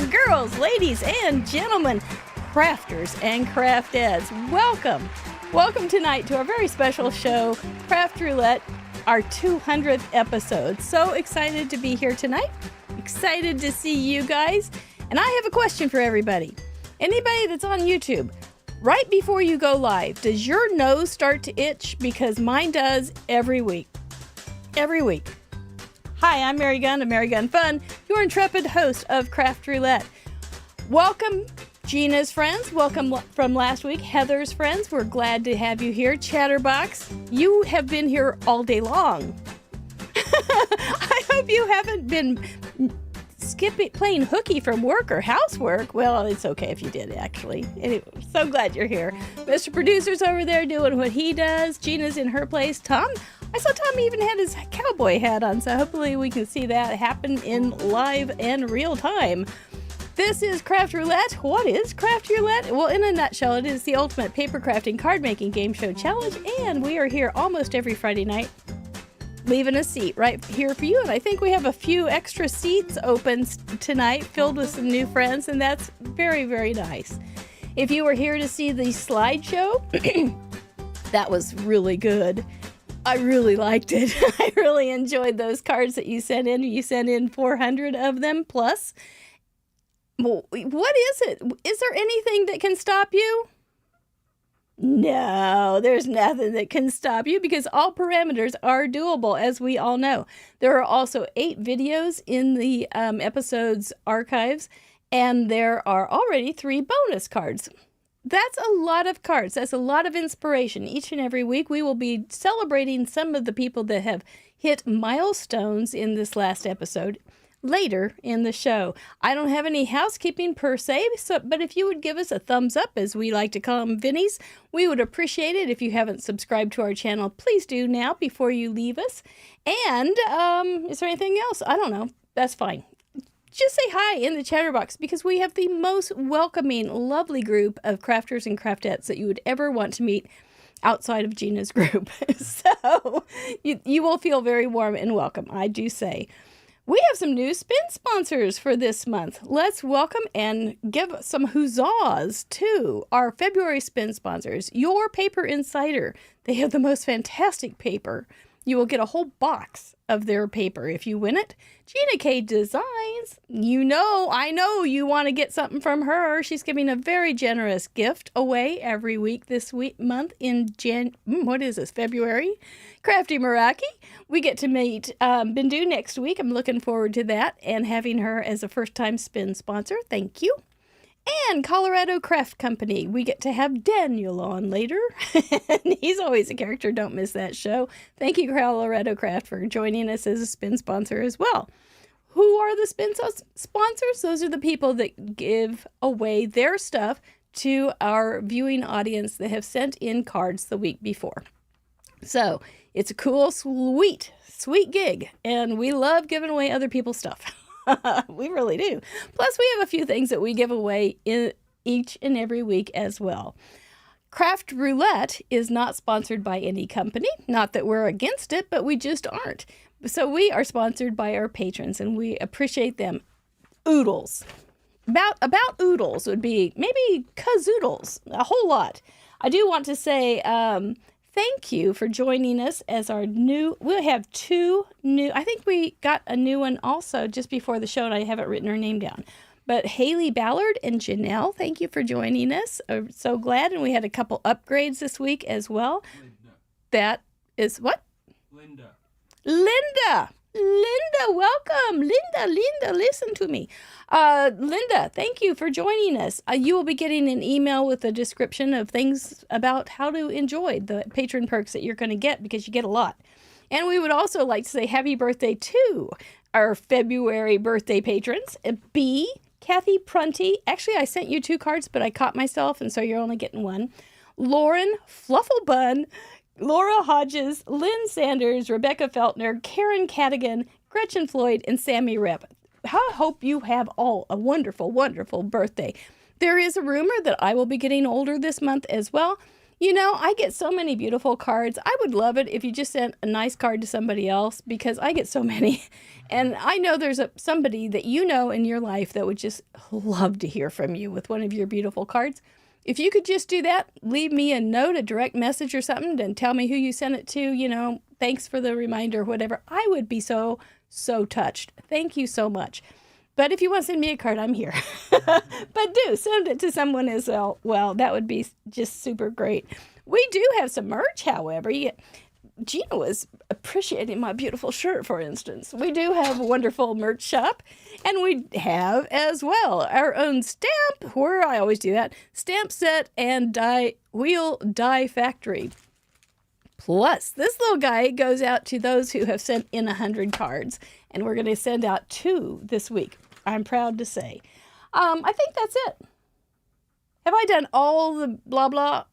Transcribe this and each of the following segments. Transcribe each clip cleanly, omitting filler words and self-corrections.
girls, ladies, and gentlemen, crafters and craftettes, welcome. Welcome tonight to our very special show, Craft Roulette, our 200th episode. So excited to be here tonight. Excited to see you guys. And I have a question for everybody. Anybody that's on YouTube, right before you go live, does your nose start to itch? Because mine does every week. Every week. Hi, I'm Mary Gunn of Mary Gunn Fun, your intrepid host of Craft Roulette. Welcome, Gina's friends. Welcome from last week, Heather's friends. We're glad to have you here. Chatterbox, you have been here all day long. I hope you haven't been playing hooky from work or housework. Well, it's okay if you did, actually. Anyway, so glad you're here. Mr. Producer's over there doing what he does. Gina's in her place. Tom, I saw Tom even had his cowboy hat on, so hopefully we can see that happen in live and real time. This is Craft Roulette. What is Craft Roulette? Well, in a nutshell, it is the ultimate paper crafting card making game show challenge, and we are here almost every Friday night, leaving a seat right here for you. And I think we have a few extra seats open tonight, filled with some new friends, and that's very, very nice. If you were here to see the slideshow, that was really good. I really liked it. I really enjoyed those cards that you sent in. You sent in 400 of them plus. Well, what is it? Is there anything that can stop you? No, there's nothing that can stop you because all parameters are doable, as we all know. There are also 8 videos in the episode's archives, and there are already 3 bonus cards. That's a lot of cards. That's a lot of inspiration. Each and every week, we will be celebrating some of the people that have hit milestones in this last episode later in the show. I don't have any housekeeping per se, but if you would give us a thumbs up, as we like to call them Vinnies, we would appreciate it. If you haven't subscribed to our channel, please do now before you leave us. And is there anything else? I don't know. That's fine. Just say hi in the chatterbox because we have the most welcoming, lovely group of crafters and craftettes that you would ever want to meet outside of Gina's group. So you will feel very warm and welcome, I do say. We have some new spin sponsors for this month. Let's welcome and give some huzzahs to our February spin sponsors. Your Paper Insider. They have the most fantastic paper. You will get a whole box of their paper if you win it. Gina K Designs. I know you want to get something from her. She's giving a very generous gift away every week this month in February. Crafty Meraki. We get to meet Bindu next week. I'm looking forward to that and having her as a first-time spin sponsor. Thank you. And Colorado Craft Company. We get to have Daniel on later. He's always a character. Don't miss that show. Thank you, Colorado Craft, for joining us as a spin sponsor as well. Who are the spin sponsors? Those are the people that give away their stuff to our viewing audience that have sent in cards the week before. So it's a cool, sweet gig. And we love giving away other people's stuff. We really do. Plus, we have a few things that we give away in each and every week as well. Craft Roulette is not sponsored by any company. Not that we're against it, but we just aren't. So we are sponsored by our patrons, and we appreciate them. Oodles. About oodles would be maybe kazoodles. A whole lot. I do want to say thank you for joining us as our we'll have 2 new, I think we got a new one also just before the show, and I haven't written her name down. But Haley Ballard and Janelle, thank you for joining us. I'm so glad, and we had a couple upgrades this week as well. Linda. That is what? Linda, welcome. Linda, listen to me. Linda, thank you for joining us. You will be getting an email with a description of things about how to enjoy the patron perks that you're going to get because you get a lot. And we would also like to say happy birthday to our February birthday patrons. B, Kathy Prunty. Actually, I sent you 2 cards, but I caught myself, and so you're only getting 1. Lauren Flufflebun, Laura Hodges, Lynn Sanders, Rebecca Feltner, Karen Cadigan, Gretchen Floyd, and Sammy Rep. I hope you have all a wonderful, wonderful birthday. There is a rumor that I will be getting older this month as well. I get so many beautiful cards. I would love it if you just sent a nice card to somebody else because I get so many. And I know there's somebody that you know in your life that would just love to hear from you with one of your beautiful cards. If you could just do that, leave me a note, a direct message or something, and tell me who you sent it to, thanks for the reminder, whatever. I would be so, so touched. Thank you so much. But if you want to send me a card, I'm here. But do send it to someone as well. Well, that would be just super great. We do have some merch, however. Gina was appreciating my beautiful shirt, for instance. We do have a wonderful merch shop. And we have as well our own stamp, where I always do that, stamp set and wheel die factory. Plus, this little guy goes out to those who have sent in 100 cards. And we're going to send out 2 this week. I'm proud to say. I think that's it. Have I done all the blah, blah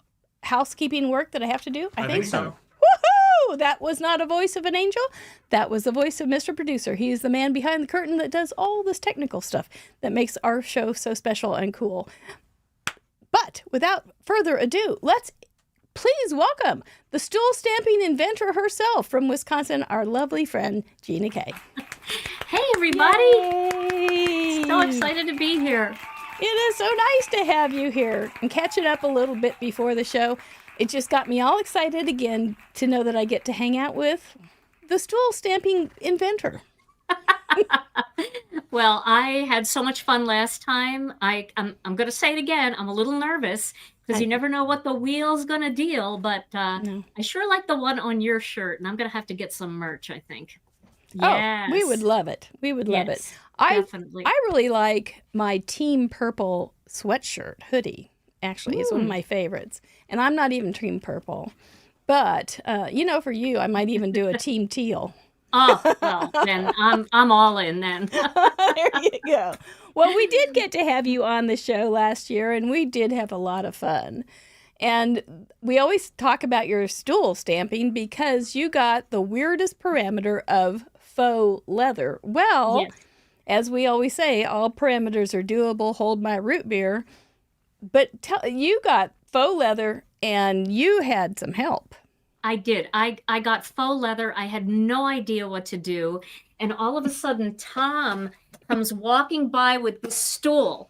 housekeeping work that I have to do? I think so. Woohoo! That was not a voice of an angel. That was the voice of Mr. Producer. He's the man behind the curtain that does all this technical stuff that makes our show so special and cool. But without further ado, let's please welcome the stool stamping inventor herself from Wisconsin, our lovely friend, Gina K. Hey, everybody. Yay. So excited to be here. It is so nice to have you here and catching up a little bit before the show. It just got me all excited again to know that I get to hang out with the stool stamping inventor. Well, I had so much fun last time. I'm going to say it again. I'm a little nervous because you never know what the wheel's going to deal. But No. I sure like the one on your shirt, and I'm going to have to get some merch, I think. Yes. Oh, we would love it. We would love it. Definitely. I really like my Team Purple sweatshirt hoodie. Actually, it's one of my favorites. And I'm not even Team Purple. But, for you, I might even do a Team Teal. Oh, well, then I'm all in then. There you go. Well, we did get to have you on the show last year, and we did have a lot of fun. And we always talk about your stool stamping because you got the weirdest parameter of faux leather. Well, Yes. as we always say, all parameters are doable. Hold my root beer. But you got faux leather, and you had some help. I did. I got faux leather. I had no idea what to do. And all of a sudden, Tom comes walking by with the stool.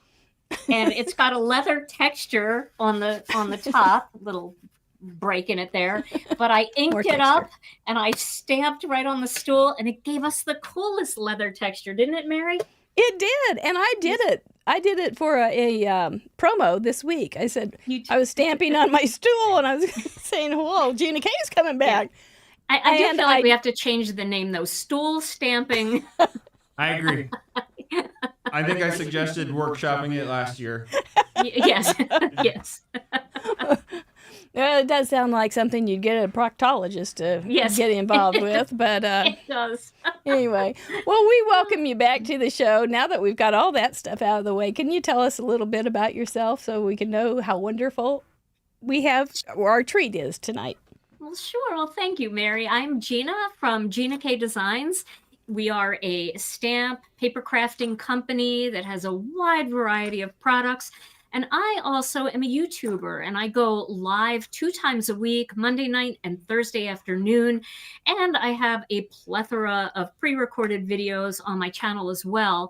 And it's got a leather texture on the top, little break in it there. But I inked it up and I stamped right on the stool, and it gave us the coolest leather texture, didn't it, Mary? It did, and I did it. I did it for a promo this week. I said I was stamping on my stool, and I was saying, "Whoa, Gina K's coming back." Yeah. I do feel like we have to change the name, though. Stool stamping. I agree. I think I suggested workshopping it last year. Yes, yes. Well, it does sound like something you'd get a proctologist to get involved with, but it does. Anyway, well, we welcome you back to the show. Now that we've got all that stuff out of the way, can you tell us a little bit about yourself so we can know how wonderful our treat is tonight? Well, sure. Well, thank you, Mary. I'm Gina from Gina K Designs. We are a stamp paper crafting company that has a wide variety of products. And I also am a YouTuber, and I go live 2 times a week, Monday night and Thursday afternoon. And I have a plethora of pre-recorded videos on my channel as well.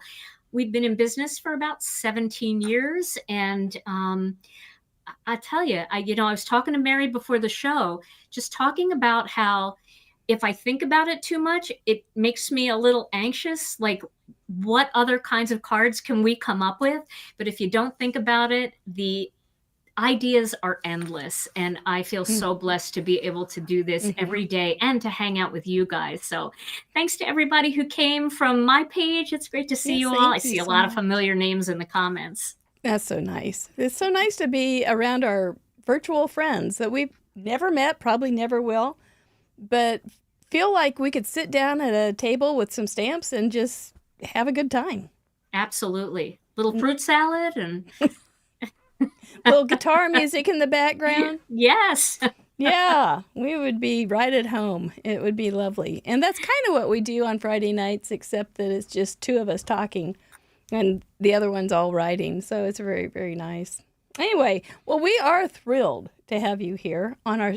We've been in business for about 17 years. And I tell you, I was talking to Mary before the show, just talking about how if I think about it too much, it makes me a little anxious. Like, what other kinds of cards can we come up with? But if you don't think about it, the ideas are endless. And I feel so blessed to be able to do this every day and to hang out with you guys. So thanks to everybody who came from my page. It's great to see you all. I see a lot of familiar names in the comments. That's so nice. It's so nice to be around our virtual friends that we've never met, probably never will, but feel like we could sit down at a table with some stamps and just have a good time. Absolutely. Little fruit salad and little guitar music in the background. Yes. Yeah, we would be right at home. It would be lovely. And that's kind of what we do on Friday nights, except that it's just 2 of us talking and the other one's all writing. So it's very, very nice. Anyway, well, we are thrilled to have you here on our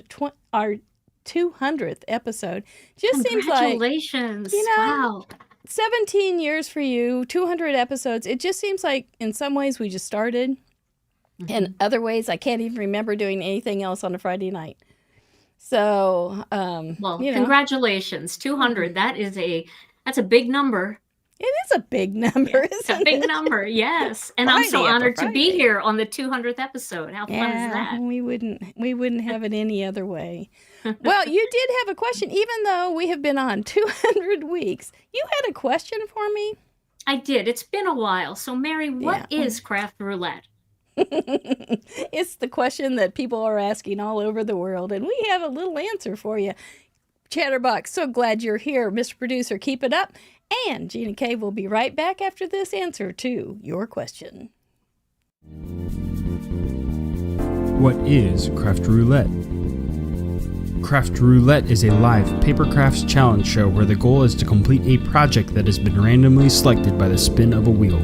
200th episode. Just seems like, Congratulations. you know, Wow. 17 years for you, 200 episodes. It just seems like in some ways we just started. In other ways, I can't even remember doing anything else on a Friday night. So, Well, you know, congratulations. 200. That's a big number. it is a big number, It's a isn't big it? number, yes. And I'm so Friday after honored to be Friday. here on the 200th episode. How fun is Yeah, that? we wouldn't have it any other way. Well, you did have a question, even though we have been on 200 weeks. You had a question for me? I did. It's been a while. So, Mary, what Yeah. is craft roulette? It's the question that people are asking all over the world, and we have a little answer for you. Chatterbox, so glad you're here. Mr. Producer, keep it up. And Gina K will be right back after this answer to your question. What is Craft Roulette? Craft Roulette is a live paper crafts challenge show where the goal is to complete a project that has been randomly selected by the spin of a wheel.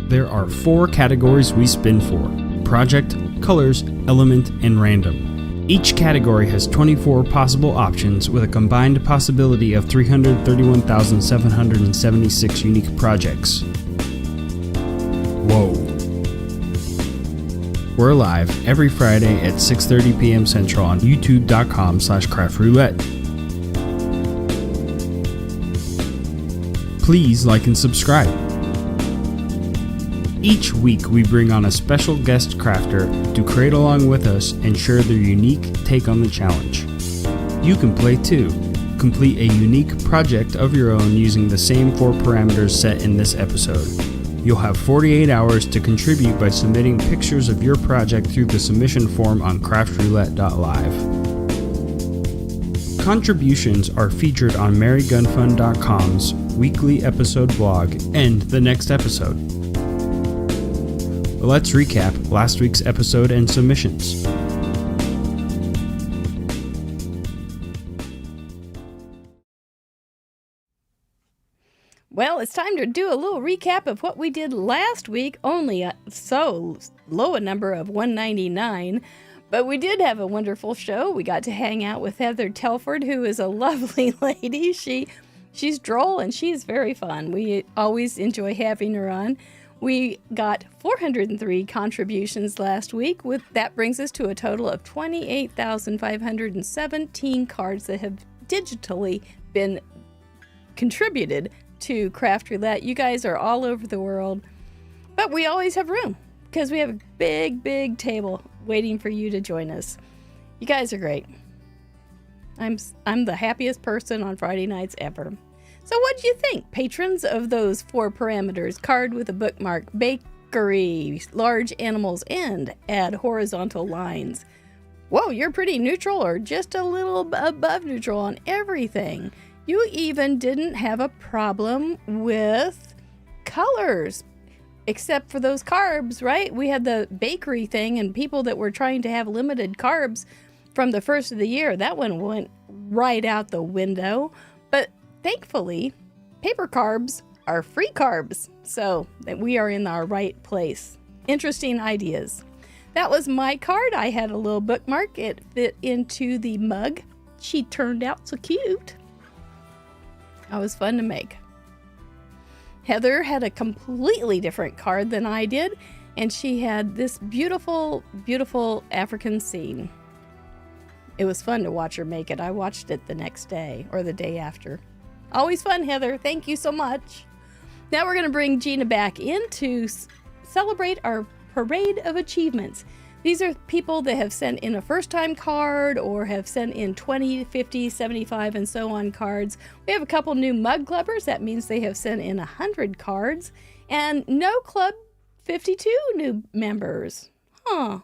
There are 4 categories we spin for: project, colors, element, and random. Each category has 24 possible options with a combined possibility of 331,776 unique projects. Whoa. We're live every Friday at 6:30 p.m. Central on youtube.com/craftroulette. Please like and subscribe. Each week we bring on a special guest crafter to create along with us and share their unique take on the challenge. You can play too. Complete a unique project of your own using the same 4 parameters set in this episode. You'll have 48 hours to contribute by submitting pictures of your project through the submission form on craftroulette.live. Contributions are featured on marygunfund.com's weekly episode blog and the next episode. Let's recap last week's episode and submissions. Well, it's time to do a little recap of what we did last week, only so low a number of 199. But we did have a wonderful show. We got to hang out with Heather Telford, who is a lovely lady. She's droll and she's very fun. We always enjoy having her on. We got 403 contributions last week. That brings us to a total of 28,517 cards that have digitally been contributed to Craft Roulette. You guys are all over the world, but we always have room because we have a big, big table waiting for you to join us. You guys are great. I'm the happiest person on Friday nights ever. So what do you think, patrons of those 4 parameters? Card with a bookmark, bakery, large animals, and add horizontal lines. Whoa, you're pretty neutral or just a little above neutral on everything. You even didn't have a problem with colors, except for those carbs, right? We had the bakery thing and people that were trying to have limited carbs from the first of the year. That one went right out the window. But thankfully, paper carbs are free carbs, so that we are in our right place. Interesting ideas. That was my card. I had a little bookmark. It fit into the mug. She turned out so cute. That was fun to make. Heather had a completely different card than I did, and she had this beautiful, beautiful African scene. It was fun to watch her make it. I watched it the next day or the day after. Always fun, Heather. Thank you so much. Now we're going to bring Gina back in to celebrate our Parade of Achievements. These are people that have sent in a first-time card or have sent in 20, 50, 75, and so on cards. We have a couple new mug clubbers. That means they have sent in 100 cards. And no Club 52 new members.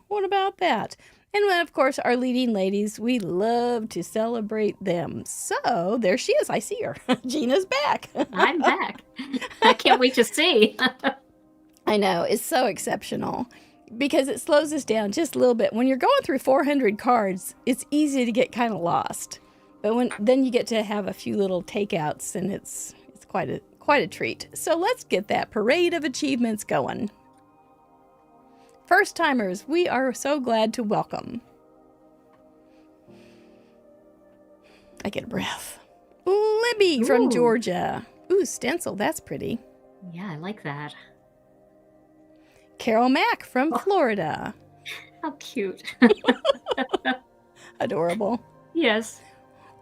What about that? And then, of course, our leading ladies, we love to celebrate them. So there she is. I see her. Gina's back. I'm back. I can't wait to see. I know. It's so exceptional because it slows us down just a little bit. When you're going through 400 cards, it's easy to get kind of lost. But then you get to have a few little takeouts, and it's quite a treat. So let's get that Parade of Achievements going. First timers, we are so glad to welcome. I get a breath. Libby from Ooh. Georgia. Ooh, stencil, that's pretty. Yeah, I like that. Carol Mack from Florida. How cute. Adorable. Yes.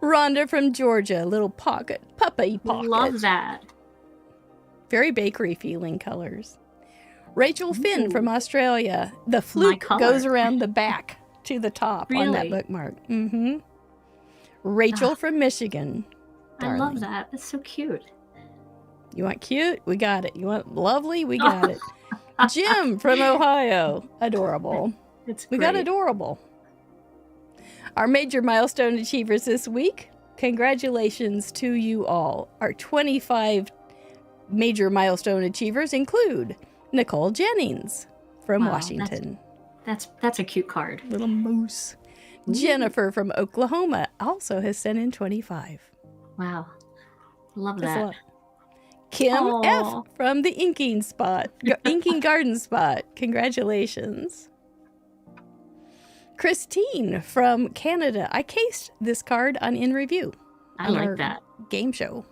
Rhonda from Georgia, little puppy pocket. Love that. Very bakery feeling colors. Rachel Finn from Australia. The fluke color. goes around the back to the top on that Really? bookmark. Mm-hmm. Rachel from Michigan. I love that. That's so cute. You want cute? We got it. You want lovely? We got it. Jim from Ohio. Adorable. It's We great. got adorable. Our major milestone achievers this week. Congratulations to you all. Our 25 major milestone achievers include Nicole Jennings from Wow, Washington. That's a cute card. Little moose. Jennifer from Oklahoma also has sent in 25. Wow. Love That's a that. lot. Kim Aw. F from the Inking Garden Spot. Congratulations. Christine from Canada. I cased this card on In Review. I on like our that. game show.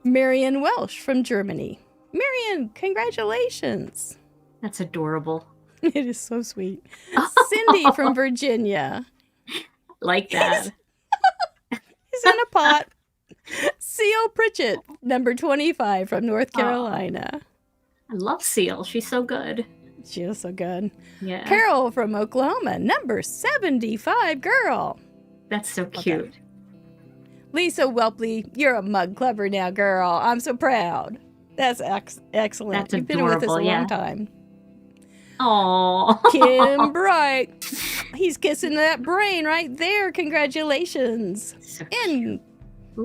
Marion Welsh from Germany. Marion, congratulations. That's adorable. It is so sweet. Cindy from Virginia. Like that. He's in a pot. C.O. Pritchett, number 25 from North Carolina. I love Seal. She's so good. She is so good. Yeah. Carol from Oklahoma, number 75 girl. That's so cute. Lisa Welpley, you're a mug clubber now, girl. I'm so proud. That's excellent. That's You've been with us a adorable, long yeah. time. Aww. Kim Bright. He's kissing that brain right there. Congratulations. So And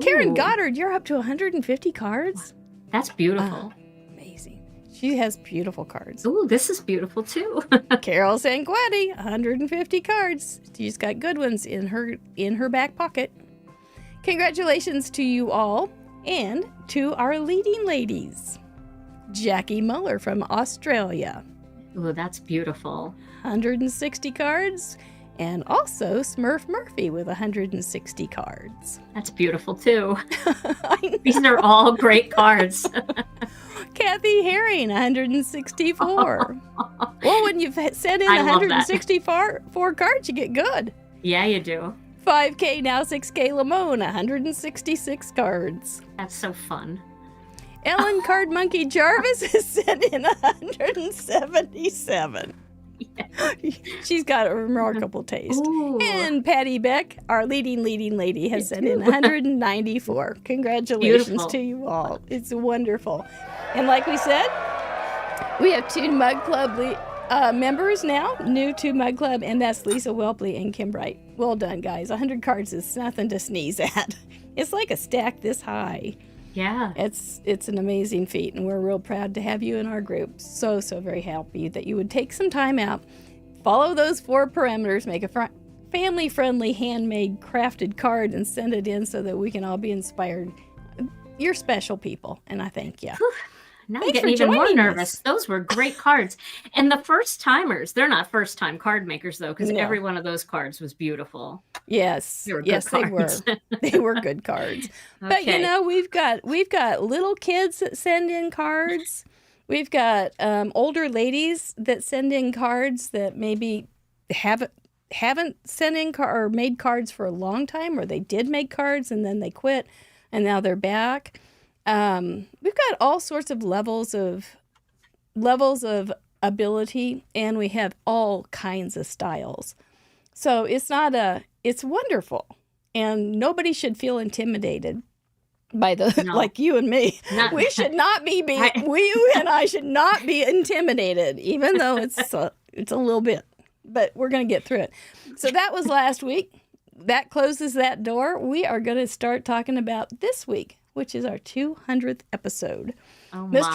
Karen Ooh, Goddard, you're up to 150 cards. That's beautiful. Amazing. She has beautiful cards. Ooh, this is beautiful too. Carol Sanguetti, 150 cards. She's got good ones in her back pocket. Congratulations to you all and to our leading ladies. Jackie Muller from Australia, Ooh, that's beautiful. 160 cards, and also Smurf Murphy with 160 cards. That's beautiful too. I know. These are all great cards. Kathy Herring, 164. Well, when you've sent in I love that. 164 cards, you get good. Yeah, you do. 5K now 6K Lamone, 166 cards. That's so fun. Ellen Card Monkey Jarvis has sent in 177. Yeah. She's got a remarkable taste. Ooh. And Patty Beck, our leading lady, has sent in too. 194. Congratulations Beautiful. to you all. It's wonderful. And like we said, we have 2 Mug Club members now, new to Mug Club, and that's Lisa Welpley and Kim Bright. Well done, guys. 100 cards is nothing to sneeze at. It's like a stack this high. Yeah. It's an amazing feat, and we're real proud to have you in our group. So very happy that you would take some time out, follow those 4 parameters, make a family-friendly, handmade, crafted card, and send it in so that we can all be inspired. You're special people, and I thank you. Now I'm Thanks getting for even more joining nervous. us. Those were great cards. And the first timers, they're not first time card makers though, because No. every one of those cards was beautiful. Yes, They were good yes, they were. cards. They were good cards. But you Okay. know, we've got little kids that send in cards. We've got older ladies that send in cards that maybe haven't sent in or made cards for a long time, or they did make cards and then they quit, and now they're back. We've got all sorts of levels of ability, and we have all kinds of styles. So it's wonderful, and nobody should feel intimidated by No. like you and me. Not- We should not be you and I should not be intimidated, even though it's a little bit, but we're going to get through it. So that was last week. That closes that door. We are going to start talking about this week, which is our 200th episode. Oh my. What's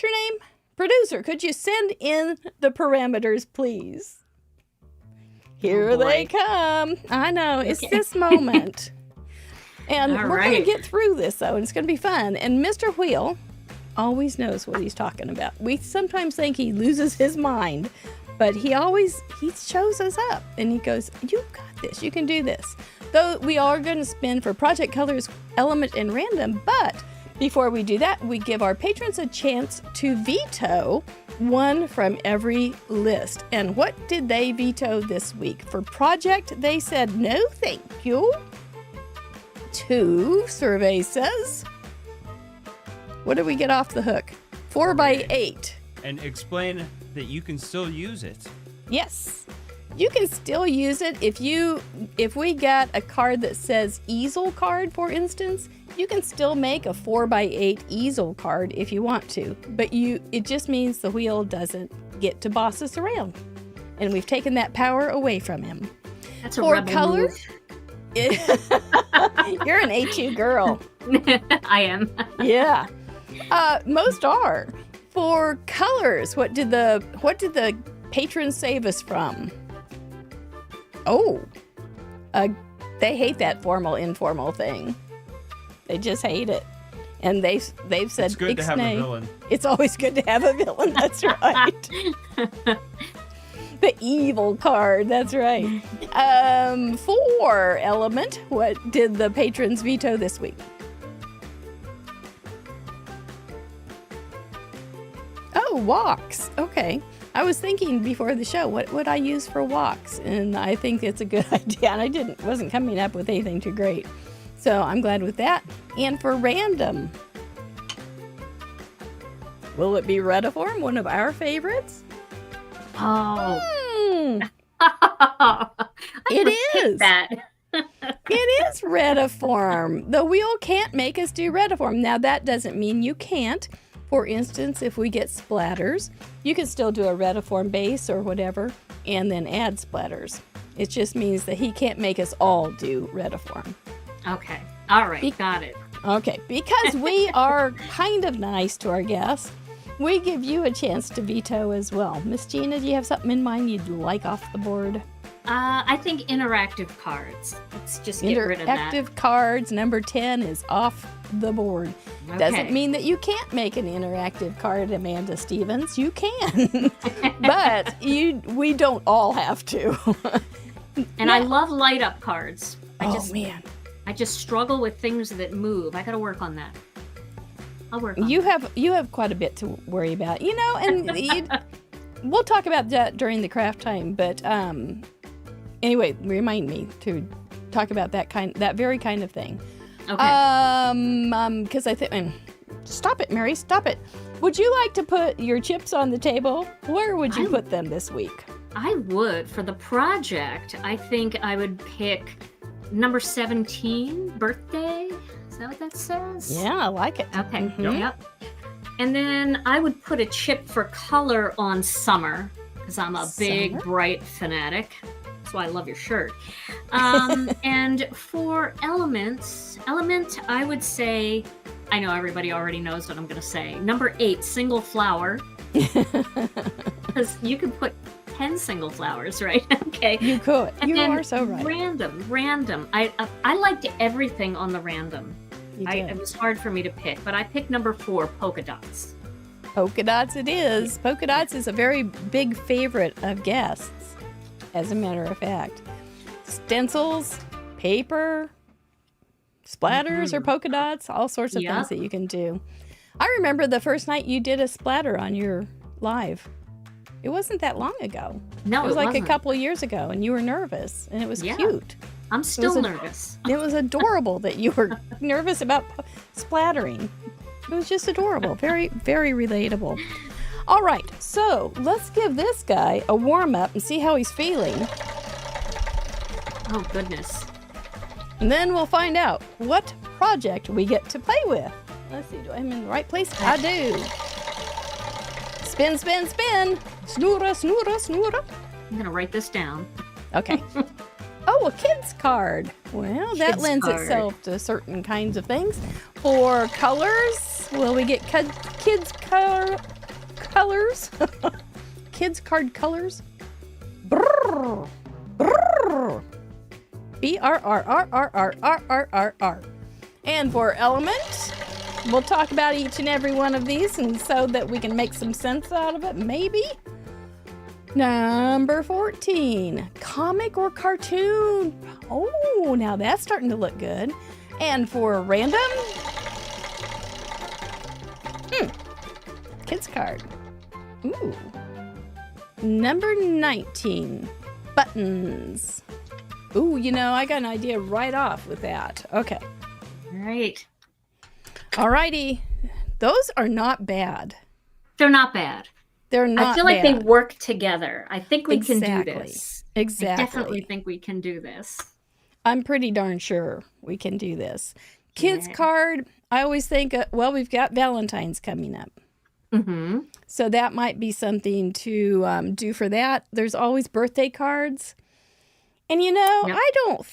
your name? Producer, could you send in the parameters, please? Here they come. I know, it's Okay. this moment. And All we're going to right. get through this, though, and it's going to be fun. And Mr. Wheel always knows what he's talking about. We sometimes think he loses his mind, but he shows us up and he goes, "You got this. You can do this." Though we are going to spin for project colors, element, and random, but before we do that, we give our patrons a chance to veto one from every list. And what did they veto this week? For project, they said no thank you. 2, survey says. What did we get off the hook? 4x8. And explain that you can still use it. Yes. You can still use it if we got a card that says easel card, for instance, you can still make a 4x8 easel card if you want to, but it just means the wheel doesn't get to boss us around. And we've taken that power away from him. That's a For rebel color, move. you're an A2 girl. I am. Yeah. Most are. For colors, what did the patrons save us from? Oh, they hate that formal informal thing. They just hate it, and they've said It's good to have a villain. It's always good to have a villain. That's right. The evil card. That's right. 4 element. What did the patrons veto this week? Oh, walks. Okay. I was thinking before the show, what would I use for walks? And I think it's a good idea. And I wasn't coming up with anything too great. So I'm glad with that. And for random, will it be Rediform, one of our favorites? Oh. It is. That. It is Rediform. The wheel can't make us do Rediform. Now, that doesn't mean you can't. For instance, if we get splatters, you can still do a Rediform base or whatever, and then add splatters. It just means that he can't make us all do Rediform. Okay. All right. Got it. Okay, because we are kind of nice to our guests, we give you a chance to veto as well. Miss Gina, do you have something in mind you'd like off the board? I think interactive cards. Let's just get rid of that. Interactive cards, number 10 is off the board. Okay. Doesn't mean that you can't make an interactive card, Amanda Stevens. You can, but we don't all have to. And I love light up cards. Man. I just struggle with things that move. I got to work on that. I'll work on You that. have quite a bit to worry about, and we'll talk about that during the craft time. But anyway, remind me to talk about that very kind of thing. Okay. Because I think, stop it, Mary, stop it. Would you like to put your chips on the table? Where would you put them this week? I would. For the project, I think I would pick number 17, birthday. Is that what that says? Yeah, I like it. Okay. Mhm. Yep. And then I would put a chip for color on summer, because I'm a big, Summer? bright fanatic. That's why I love your shirt. And for element, I would say, I know everybody already knows what I'm going to say. Number 8, single flower. Because you can put 10 single flowers, right? Okay. You could. And You then are so right. Random. I liked everything on the random. You did. It was hard for me to pick, but I picked number 4, polka dots. Polka dots it is. Polka dots is a very big favorite of guests, as a matter of fact. Stencils, paper, splatters or polka dots, all sorts of things that you can do. I remember the first night you did a splatter on your live. It wasn't that long ago. No, it was like wasn't. a couple of years ago, and you were nervous, and it was cute. I'm still nervous. It was adorable that you were nervous about splattering. It was just adorable. Very, very relatable. All right, so let's give this guy a warm-up and see how he's feeling. Oh, goodness. And then we'll find out what project we get to play with. Let's see, do I am in the right place? I do. Spin, spin, spin. Snoora, snoora, snoora. I'm going to write this down. Okay. Oh, a kid's card. Well, that Kid's lends card. itself to certain kinds of things. For colors, will we get kids colors? Kids card colors? Brrr, brrr. BRRRRRRRRR. And for element, We'll talk about each and every one of these, and so that we can make some sense out of it, maybe. Number 14, comic or cartoon. Oh, now that's starting to look good. And for random, kids card. Ooh. Number 19, buttons. Ooh, I got an idea right off with that. Okay. All right. Alrighty. Those are not bad. They're not bad. They're not I feel like bad. they work together. I think we can do Exactly. this. Exactly. I definitely think we can do this. I'm pretty darn sure we can do this. Kids Yeah. card, I always think, we've got Valentine's coming up. Mm-hmm. So that might be something to do for that. There's always birthday cards. And Yep. I don't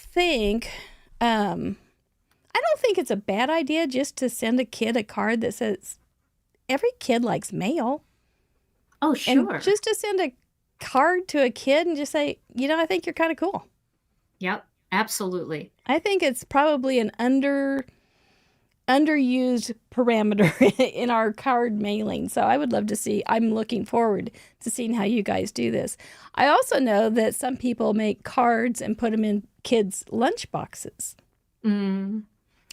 think it's a bad idea just to send a kid a card that says every kid likes mail. Oh, sure. And just to send a card to a kid and just say, I think you're kind of cool. Yep, absolutely. I think it's probably an underused parameter in our card mailing. So I would love to see, I'm looking forward to seeing how you guys do this. I also know that some people make cards and put them in kids' lunch boxes. Mm.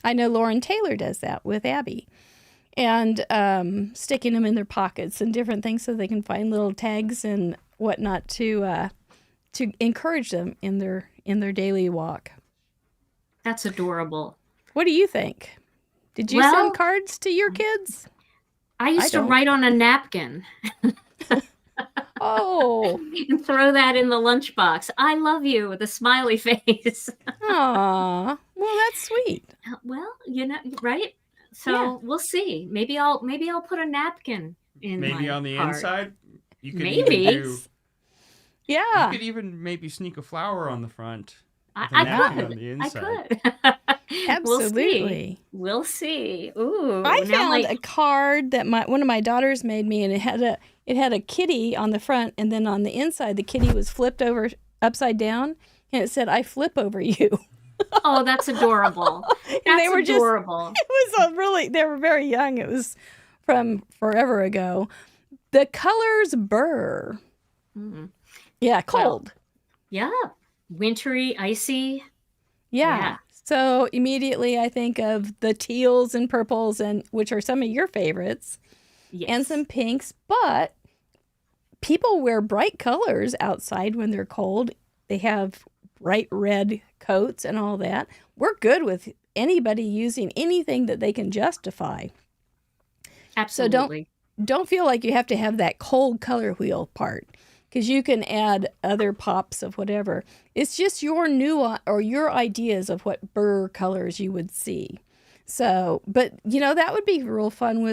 I know Lauren Taylor does that with Abby. And sticking them in their pockets and different things so they can find little tags and whatnot to encourage them in their daily walk. That's adorable. What do you think? Did you send cards to your kids? I used to write on a napkin Oh, and throw that in the lunchbox. I love you with a smiley face. aw. Well, that's sweet. Well, right? So Yeah. we'll see. Maybe I'll put a napkin in Maybe my on the card. inside, you could Maybe. even do. Yeah. You could even maybe sneak a flower on the front. with a I napkin on could. the I inside. could. Absolutely. We'll see. Ooh. I now found a card that one of my daughters made me, and it had a kitty on the front, and then on the inside, the kitty was flipped over upside down, and it said, "I flip over you." Oh, that's adorable. And That's they were adorable. It was they were very young. It was from forever ago. The colors burr. Mm. Yeah, cold. Yeah. Wintry, icy. Yeah. Yeah. So immediately I think of the teals and purples, and which are some of your favorites, Yes. and some pinks. But people wear bright colors outside when they're cold. They have bright red coats and all that. We're good with anybody using anything that they can justify. Absolutely. Don't feel like you have to have that cold color wheel part, because you can add other pops of whatever. It's just your your ideas of what burr colors you would see. So, but that would be real fun.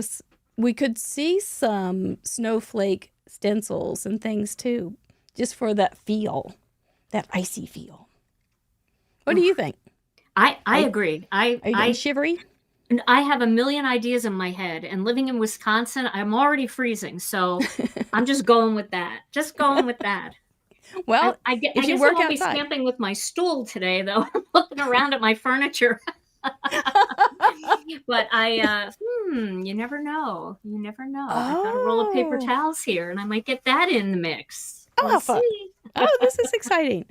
We could see some snowflake stencils and things too, just for that feel, that icy feel. What do you think? I agree. Are you getting shivery? I have a million ideas in my head, and living in Wisconsin, I'm already freezing. So I'm just going with that. Well, I if guess you I work won't be outside. stamping with my stool today, though. I'm looking around at my furniture. But you never know. I've got a roll of paper Oh. towels here, and I might get that in the mix. Oh, We'll fun. see. Oh, this is exciting.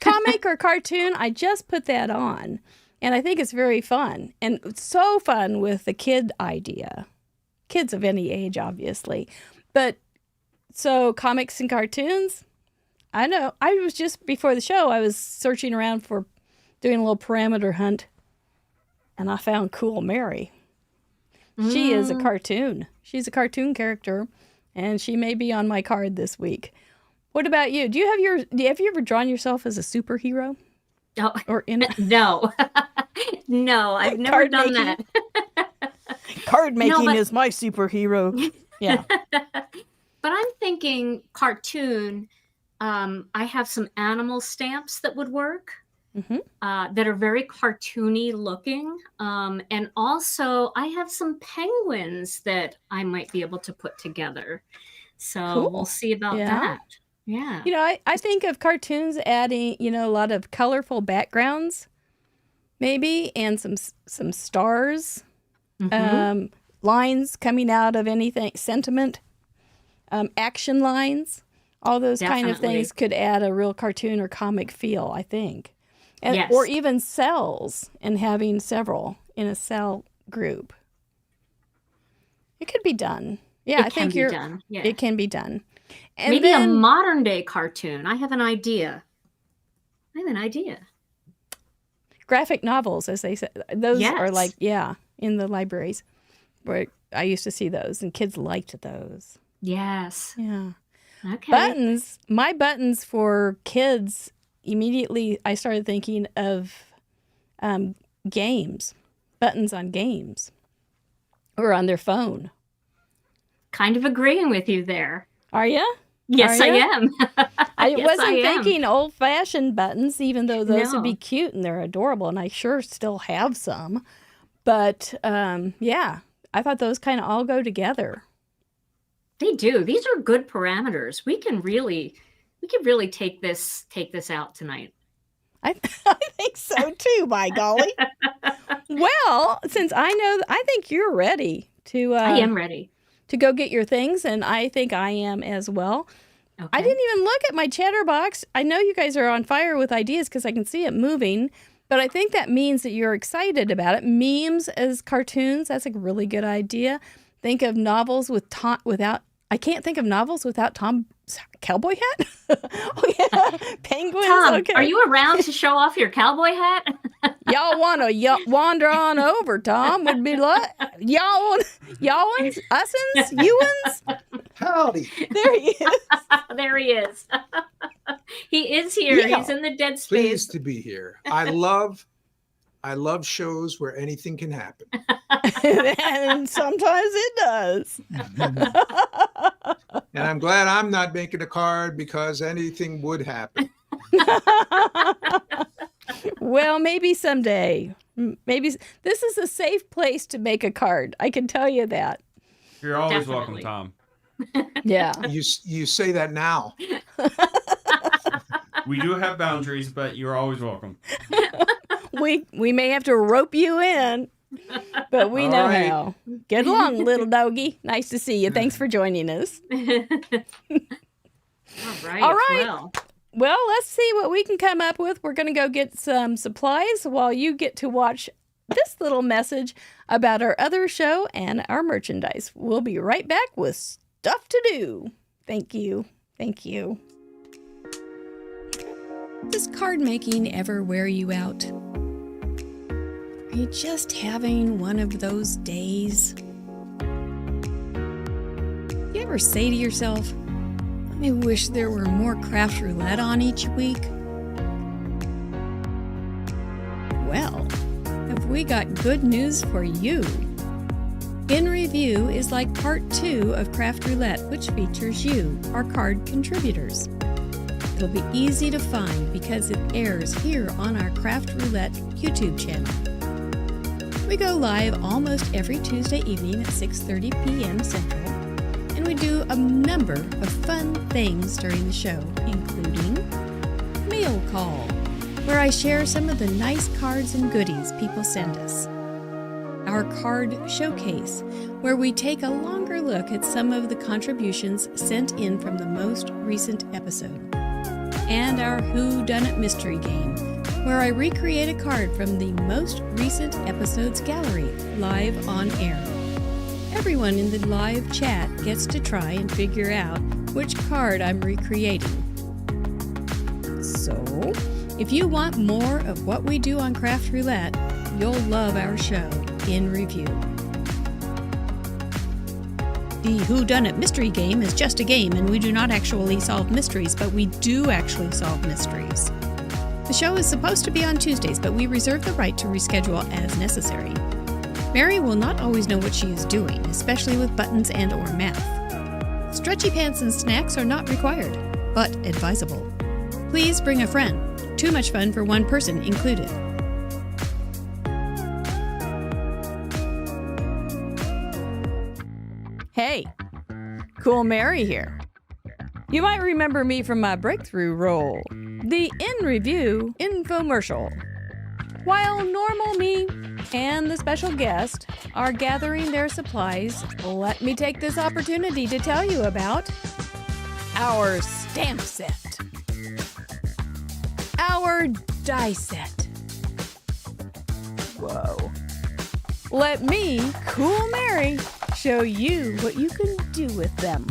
Comic or cartoon, I just put that on. And I think it's very fun. And it's so fun with the kid idea. Kids of any age, obviously. But so comics and cartoons, I know. I was just before the show, I was searching around for doing a little parameter hunt. And I found Cool Mary. She is a cartoon. She's a cartoon character. And she may be on my card this week. What about you? Have you ever drawn yourself as a superhero? Oh, Or in no. No, I've never Card done making? that. card making but- is my superhero. Yeah. But I'm thinking cartoon. I have some animal stamps that would work, that are very cartoony looking. And also I have some penguins that I might be able to put together. So Cool. we'll see about Yeah. that. Yeah. I think of cartoons adding, a lot of colorful backgrounds, maybe, and some stars lines coming out of anything, sentiment, action lines, all those kind of Definitely. things could add a real cartoon or comic feel, I think. And, Yes. Or even cells and having several in a cell group. It could be done. Yeah, I think It can be done. Yeah. it can be done. And Maybe a then, modern day cartoon. I have an idea. graphic novels, as they say, those are Yes. like, in the libraries where I used to see those, and kids liked those. Yes. Yeah. Okay. Buttons, my buttons for kids, immediately I started thinking of games, buttons on games or on their phone. Kind of agreeing with you there. Are you? Yes, Are I ya? am. I Yes, wasn't I am. thinking old-fashioned buttons, even though those would be No. cute and they're adorable, and I sure still have some. But yeah, I thought those kind of all go together. They do. These are good parameters. We can really take this out tonight. I think so too, by golly. Well, since I think you're ready to I am ready. to go get your things, and I think I am as well. Okay. I didn't even look at my chatterbox. I know you guys are on fire with ideas because I can see it moving, but I think that means that you're excited about it. Memes as cartoons, that's a really good idea. Think of novels I can't think of novels without Tom's cowboy hat. Oh yeah, penguins. Tom, Okay. are you around to show off your cowboy hat? Y'all want to wander on over, Tom? Would be like y'allins, usins, youans. Howdy. There he is. There he is. He is here. Yeah. He's in the dead space. Pleased to be here. I love shows where anything can happen. And sometimes it does. And I'm glad I'm not making a card because anything would happen. Well, maybe someday. Maybe this is a safe place to make a card. I can tell you that. You're always Definitely. welcome, Tom. Yeah. You say that now. We do have boundaries, but you're always welcome. We may have to rope you in, but we All know right. how. Get along, little doggy. Nice to see you. Thanks for joining us. All right. All right. Well, Well, let's see what we can come up with. We're going to go get some supplies while you get to watch this little message about our other show and our merchandise. We'll be right back with stuff to do. Thank you. Thank you. Does card making ever wear you out? Are you just having one of those days? You ever say to yourself, I wish there were more Craft Roulette on each week? Well, have we got good news for you? In Review is like part 2 of Craft Roulette, which features you, our card contributors. It'll be easy to find because it airs here on our Craft Roulette YouTube channel. We go live almost every Tuesday evening at 6:30 p.m. Central, and we do a number of fun things during the show, including Mail Call, where I share some of the nice cards and goodies people send us. Our Card Showcase, where we take a longer look at some of the contributions sent in from the most recent episode. And our Who Done It Mystery Game, where I recreate a card from the most recent episode's gallery, live on air. Everyone in the live chat gets to try and figure out which card I'm recreating. So, if you want more of what we do on Craft Roulette, you'll love our show, In Review. The Whodunit Mystery Game is just a game, and we do not actually solve mysteries, but we do actually solve mysteries. The show is supposed to be on Tuesdays, but we reserve the right to reschedule as necessary. Mary will not always know what she is doing, especially with buttons and or math. Stretchy pants and snacks are not required, but advisable. Please bring a friend. Too much fun for one person included. Hey, Cool Mary here. You might remember me from my breakthrough role, the In Review infomercial. While normal me and the special guest are gathering their supplies, let me take this opportunity to tell you about our stamp set, our die set. Whoa. Let me, Cool Mary, show you what you can do with them.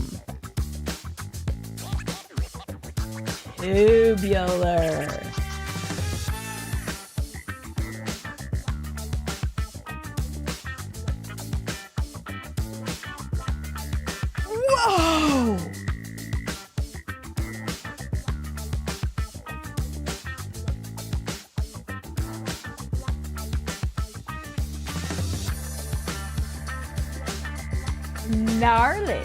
Tubular. Whoa! Gnarly.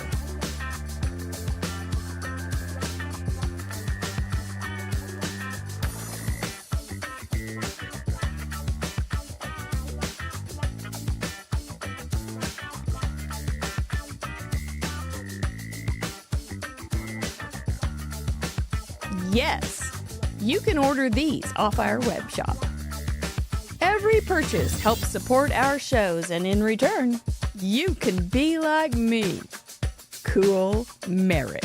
Yes, you can order these off our web shop. Every purchase helps support our shows, and in return, you can be like me, Cool Mary.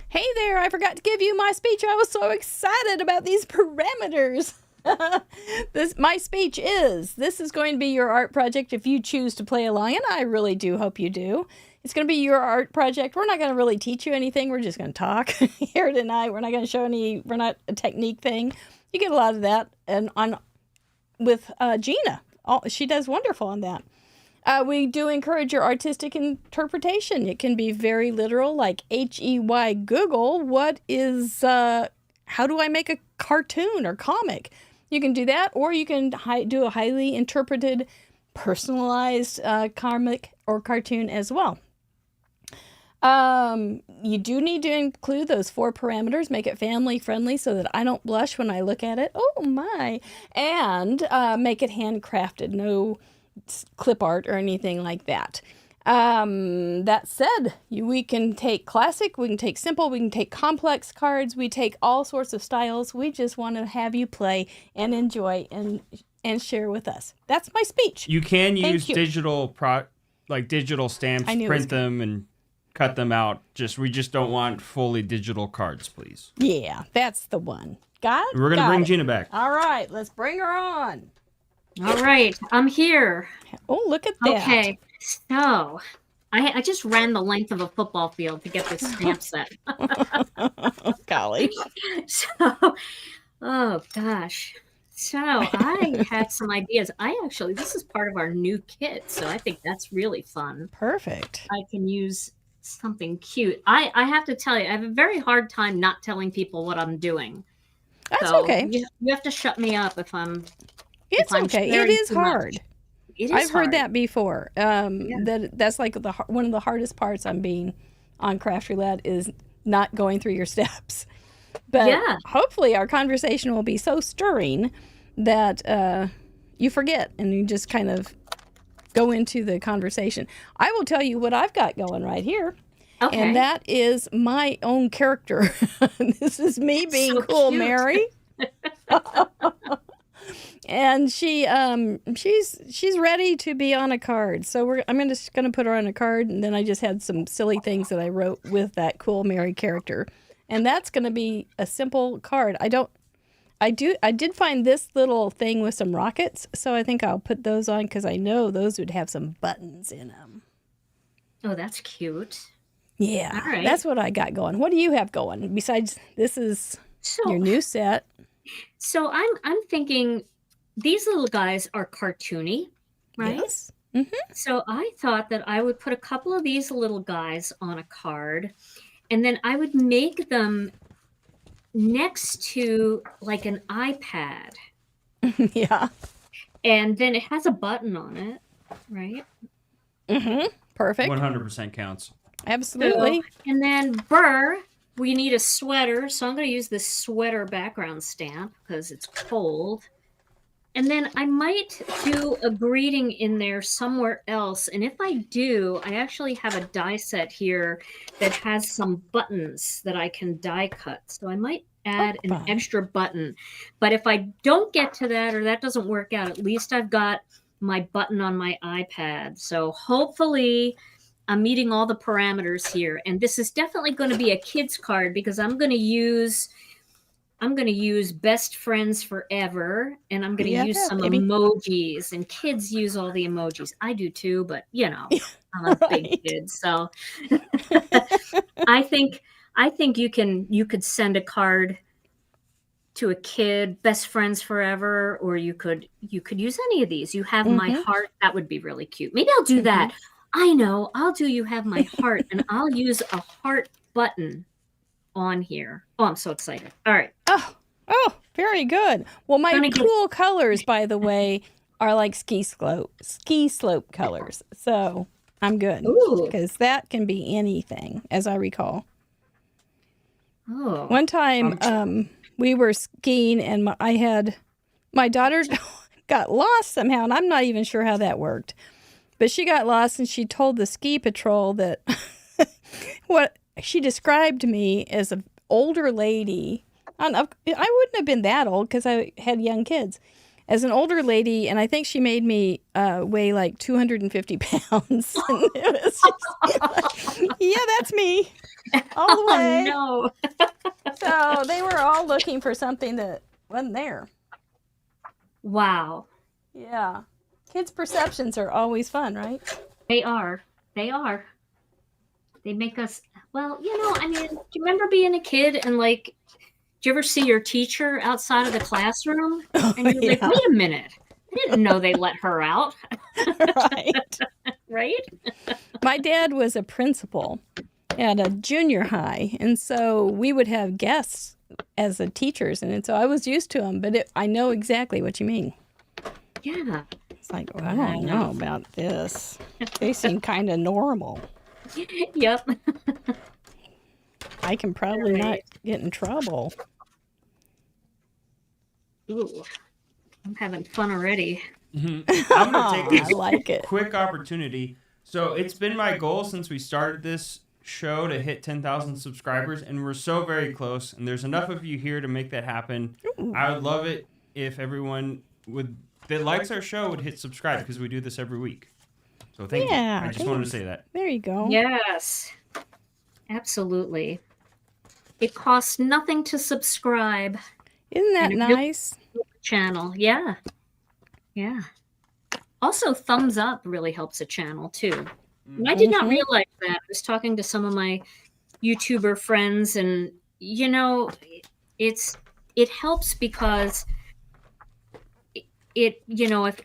Hey there, I forgot to give you my speech. I was so excited about these parameters. My speech is, this is going to be your art project if you choose to play along, and I really do hope you do. It's going to be your art project. We're not going to really teach you anything. We're just going to talk here tonight. We're not going to show we're not a technique thing. You get a lot of that and with Gina. She does wonderful on that. We do encourage your artistic interpretation. It can be very literal, like HEY Google, what is, how do I make a cartoon or comic? You can do that, or you can do a highly interpreted, personalized comic or cartoon as well. You do need to include those 4 parameters, make it family friendly so that I don't blush when I look at it. Oh my. And make it handcrafted, no clip art or anything like that. That said, we can take classic, we can take simple, we can take complex cards, we take all sorts of styles. We just want to have you play and enjoy and share with us. That's my speech. You can use digital digital stamps, print them and cut them out. We just don't want fully digital cards, please. Yeah, that's the one. Got it? We're going to bring Gina back. All right, let's bring her on. All right, I'm here. Oh, look at that. Okay, so I just ran the length of a football field to get this stamp set. Golly. So, oh gosh. So I had some ideas. This is part of our new kit, so I think that's really fun. Perfect. I can use something cute. I have to tell you, I have a very hard time not telling people what I'm doing. That's okay. You have to shut me up if I'm... It's okay. It is hard. I've heard that before. That's like one of the hardest parts on being on Craft Roulette is not going through your steps. But hopefully our conversation will be so stirring that you forget and you just kind of go into the conversation. I will tell you what I've got going right here. Okay. And that is my own character. This is me being so Cool cute. Mary. And she's ready to be on a card. So I'm just going to put her on a card, and then I just had some silly things that I wrote with that Cool Mary character. And that's going to be a simple card. I did find this little thing with some rockets, so I think I'll put those on because I know those would have some buttons in them. Oh, that's cute. Yeah, all right. That's what I got going. What do you have going besides this is your new set? So I'm thinking these little guys are cartoony, right? Yes. Mm-hmm. So I thought that I would put a couple of these little guys on a card, and then I would make them next to like an iPad. Yeah. And then it has a button on it, right? Mm-hmm. Perfect. 100% counts. Absolutely. So, and then Burr we need a sweater, so I'm going to use this sweater background stamp because it's cold. And then I might do a greeting in there somewhere else. And if I do, I actually have a die set here that has some buttons that I can die cut. So I might add an extra button. But if I don't get to that or that doesn't work out, at least I've got my button on my iPad. So hopefully I'm meeting all the parameters here. And this is definitely going to be a kid's card because I'm going to use best friends forever, and I'm going to use some emojis, and kids use all the emojis. I do too, but you know, I'm a big kid. So I think you could send a card to a kid, best friends forever, or you could use any of these. You have my heart. That would be really cute. Maybe I'll do that. I know. I'll do you have my heart, and I'll use a heart button on here. Oh, I'm so excited. All right. Oh, very good. Well, my cool colors, by the way, are like ski slope colors. So I'm good because that can be anything, as I recall. Oh. One time we were skiing and my daughter got lost somehow, and I'm not even sure how that worked. But she got lost, and she told the ski patrol that what she described me as an older lady. I wouldn't have been that old because I had young kids. As an older lady, and I think she made me weigh like 250 pounds. And it was just like, yeah, that's me. All the way. Oh, no. So they were all looking for something that wasn't there. Wow. Yeah. Kids' perceptions are always fun, right? They are. They make us, well, you know, I mean, do you remember being a kid and like, did you ever see your teacher outside of the classroom? And you're like, wait a minute. I didn't know they let her out. Right. Right? My dad was a principal at a junior high, and so we would have guests as the teachers, and so I was used to them, but I know exactly what you mean. Yeah. It's like, well, I don't know about this. They seem kind of normal. Yep. I can probably not get in trouble. Ooh, I'm having fun already. I'm going to take this it. quick opportunity. So it's been my goal since we started this show to hit 10,000 subscribers, and we're so very close, and there's enough of you here to make that happen. I would love it if everyone that likes our show would hit subscribe because we do this every week. So thank you. I just wanted to say that. There you go. Yes, absolutely. It costs nothing to subscribe. Isn't that nice? Channel, yeah. Also, thumbs up really helps a channel too. And I did not realize that. I was talking to some of my YouTuber friends, and you know, it helps because it you know, if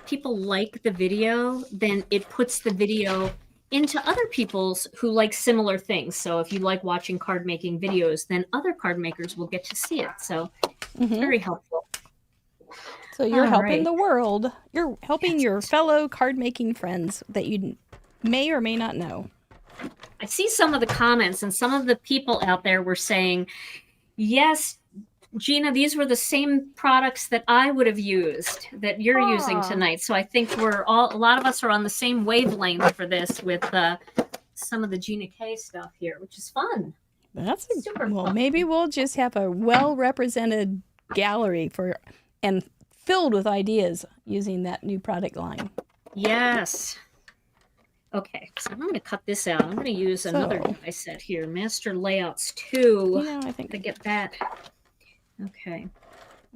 people like the video, then it puts the video into other people's who like similar things. So if you like watching card making videos, then other card makers will get to see it. So it's very helpful. So you're helping the world. You're helping your fellow card making friends that you may or may not know. I see some of the comments, and some of the people out there were saying, yes, Gina, these were the same products that I would have used that you're using tonight. So I think a lot of us are on the same wavelength for this with some of the Gina K stuff here, which is fun. That's super fun. Well, maybe we'll just have a well-represented gallery and filled with ideas using that new product line. Yes. Okay, so I'm going to cut this out. I'm going to use another die set here, Master Layouts 2. Yeah, I think to get that. Okay.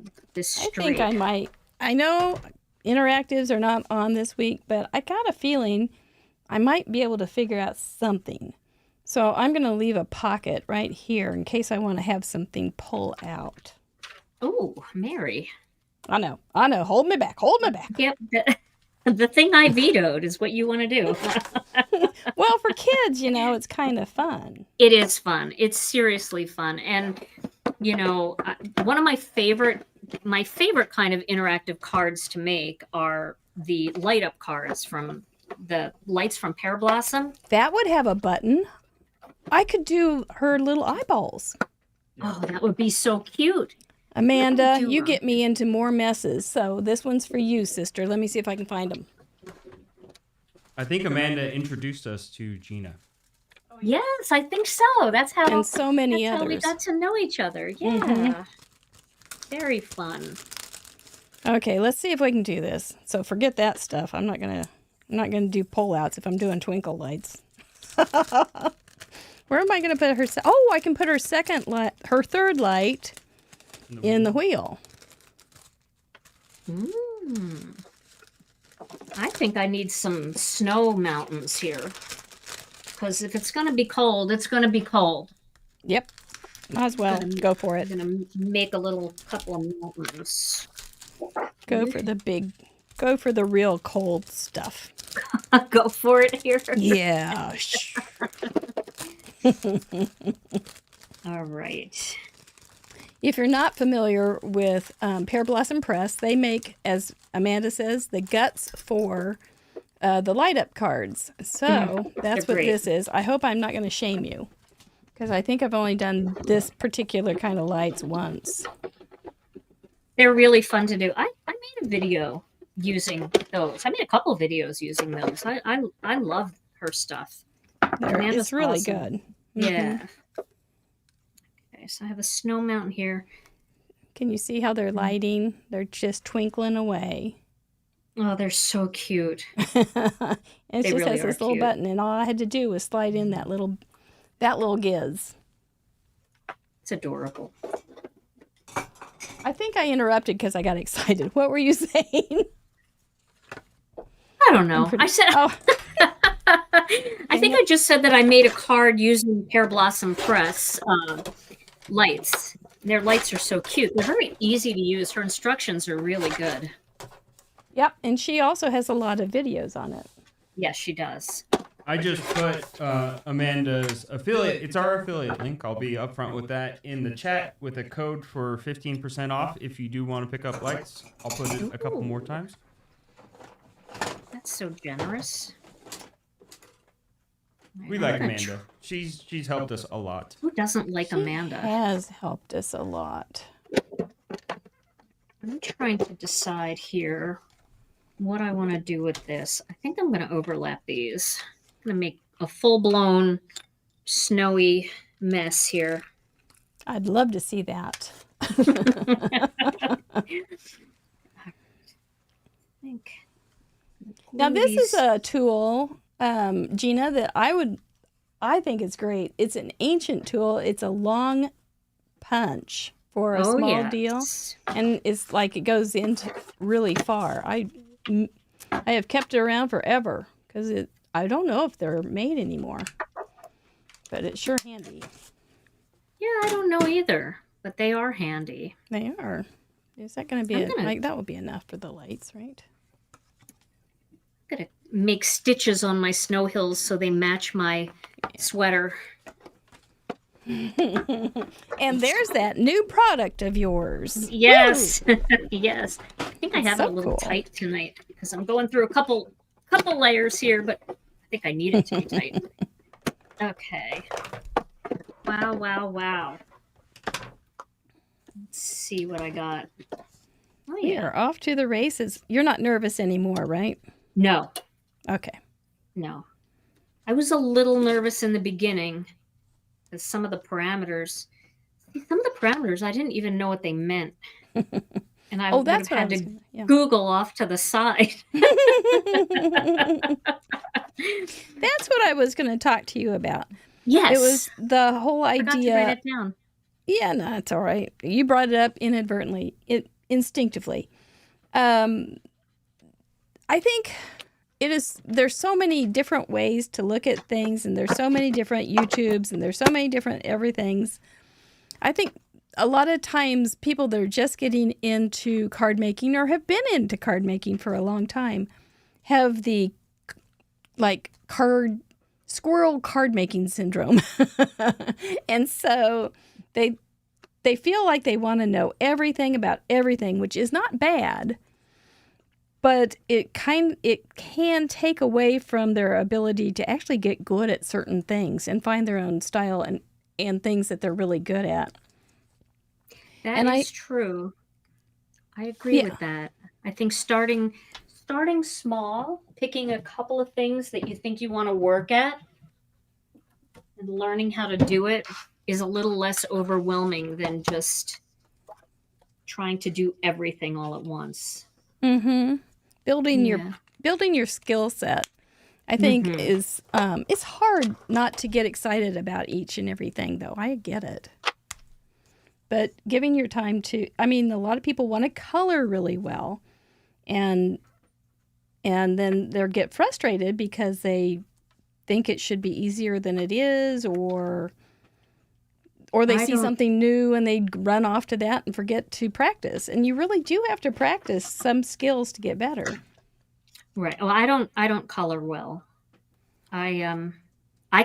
Put this straight. I think I might. I know interactives are not on this week, but I got a feeling I might be able to figure out something. So I'm going to leave a pocket right here in case I want to have something pull out. Oh, Mary. I know. Hold me back. Yep. The thing I vetoed is what you want to do. Well, for kids, you know, it's kind of fun. It is fun. It's seriously fun. And, you know, one of my favorite kind of interactive cards to make are the light up cards from the lights from Pear Blossom. That would have a button. I could do her little eyeballs. Oh, that would be so cute. Amanda, do you her. get me into more messes. So this one's for you, sister. Let me see if I can find them. I think Amanda introduced us to Gina. Yes, I think so. That's how. And so many that's how we others. got to know each other. Yeah. Mhm. Very fun. Okay, let's see if we can do this. So forget that stuff. I'm not gonna do pullouts if I'm doing twinkle lights. Where am I gonna put her? Oh, I can put her her third light in the wheel. I think I need some snow mountains here. Because if it's going to be cold, it's going to be cold. Yep, might as well go for it. I'm going to make a little couple of mountains. Go for the real cold stuff. Go for it here. Yeah. All right. If you're not familiar with Pear Blossom Press, they make, as Amanda says, the guts for the light up cards. So that's They're what great. this is. I hope I'm not going to shame you, because I think I've only done this particular kind of lights once. They're really fun to do. I made a video using those. I made a couple videos using those. I love her stuff. Amanda's It's really awesome. good. Yeah. Okay, so I have a snow mountain here. Can you see how they're lighting? They're just twinkling away. Oh, they're so cute. And it just really has are this little cute. button, and all I had to do was slide in that little giz. It's adorable. I think I interrupted because I got excited. What were you saying? I don't know. I said Oh, I think I just said that I made a card using Pear Blossom Press lights. Their lights are so cute. They're very easy to use. Her instructions are really good. yep. And she also has a lot of videos on it. Yes, she does. I just put Amanda's affiliate. It's our affiliate link. I'll be upfront with that in the chat with a code for 15% off if you do want to pick up lights. I'll put it a couple more times. That's so generous. We like Amanda. She's helped us a lot. Who doesn't like Amanda? Has helped us a lot. I'm trying to decide here what I want to do with this. I think I'm going to overlap these. I'm going to make a full-blown snowy mess here. I'd love to see that. I think. Now, this is a tool, Gina, that I think is great. It's an ancient tool. It's a long punch for a small deal. And it's like it goes into really far. I have kept it around forever because I don't know if they're made anymore, but it's sure handy. Yeah, I don't know either, but they are handy. They are. Is that going to be like that? Would be enough for the lights, right? I'm going to make stitches on my snow hills so they match my sweater. And there's that new product of yours. Yes. Yes. I think I have so it a little cool. tight tonight because I'm going through a couple layers here, but I think I need it to be tight. Okay. Wow, wow, wow. Let's see what I got. Oh, We yeah. are off to the races. You're not nervous anymore, right? No, Okay. no. I was a little nervous in the beginning because some of the parameters I didn't even know what they meant. And I would that's have what I had was to gonna, yeah. Google off to the side. That's what I was going to talk to you about. Yes. It was the whole I forgot to idea. write it down. Yeah, no, it's all right. You brought it up inadvertently, instinctively. I think there's so many different ways to look at things, and there's so many different YouTubes, and there's so many different everythings. I think a lot of times people that are just getting into card making or have been into card making for a long time have the squirrel card making syndrome. And so they feel like they want to know everything about everything, which is not bad. but it can take away from their ability to actually get good at certain things and find their own style and things that they're really good at. That is true. I agree with that. I think starting small, picking a couple of things that you think you want to work at, and learning how to do it is a little less overwhelming than just trying to do everything all at once. Mm-hmm. Building your skill set, I think, is it's hard not to get excited about each and everything, though. I get it. But giving your time to, I mean, a lot of people want to color really well, and then they'll get frustrated because they think it should be easier than it is, or they see something new and they run off to that and forget to practice. And you really do have to practice some skills to get better. Right. Well, I don't color well. I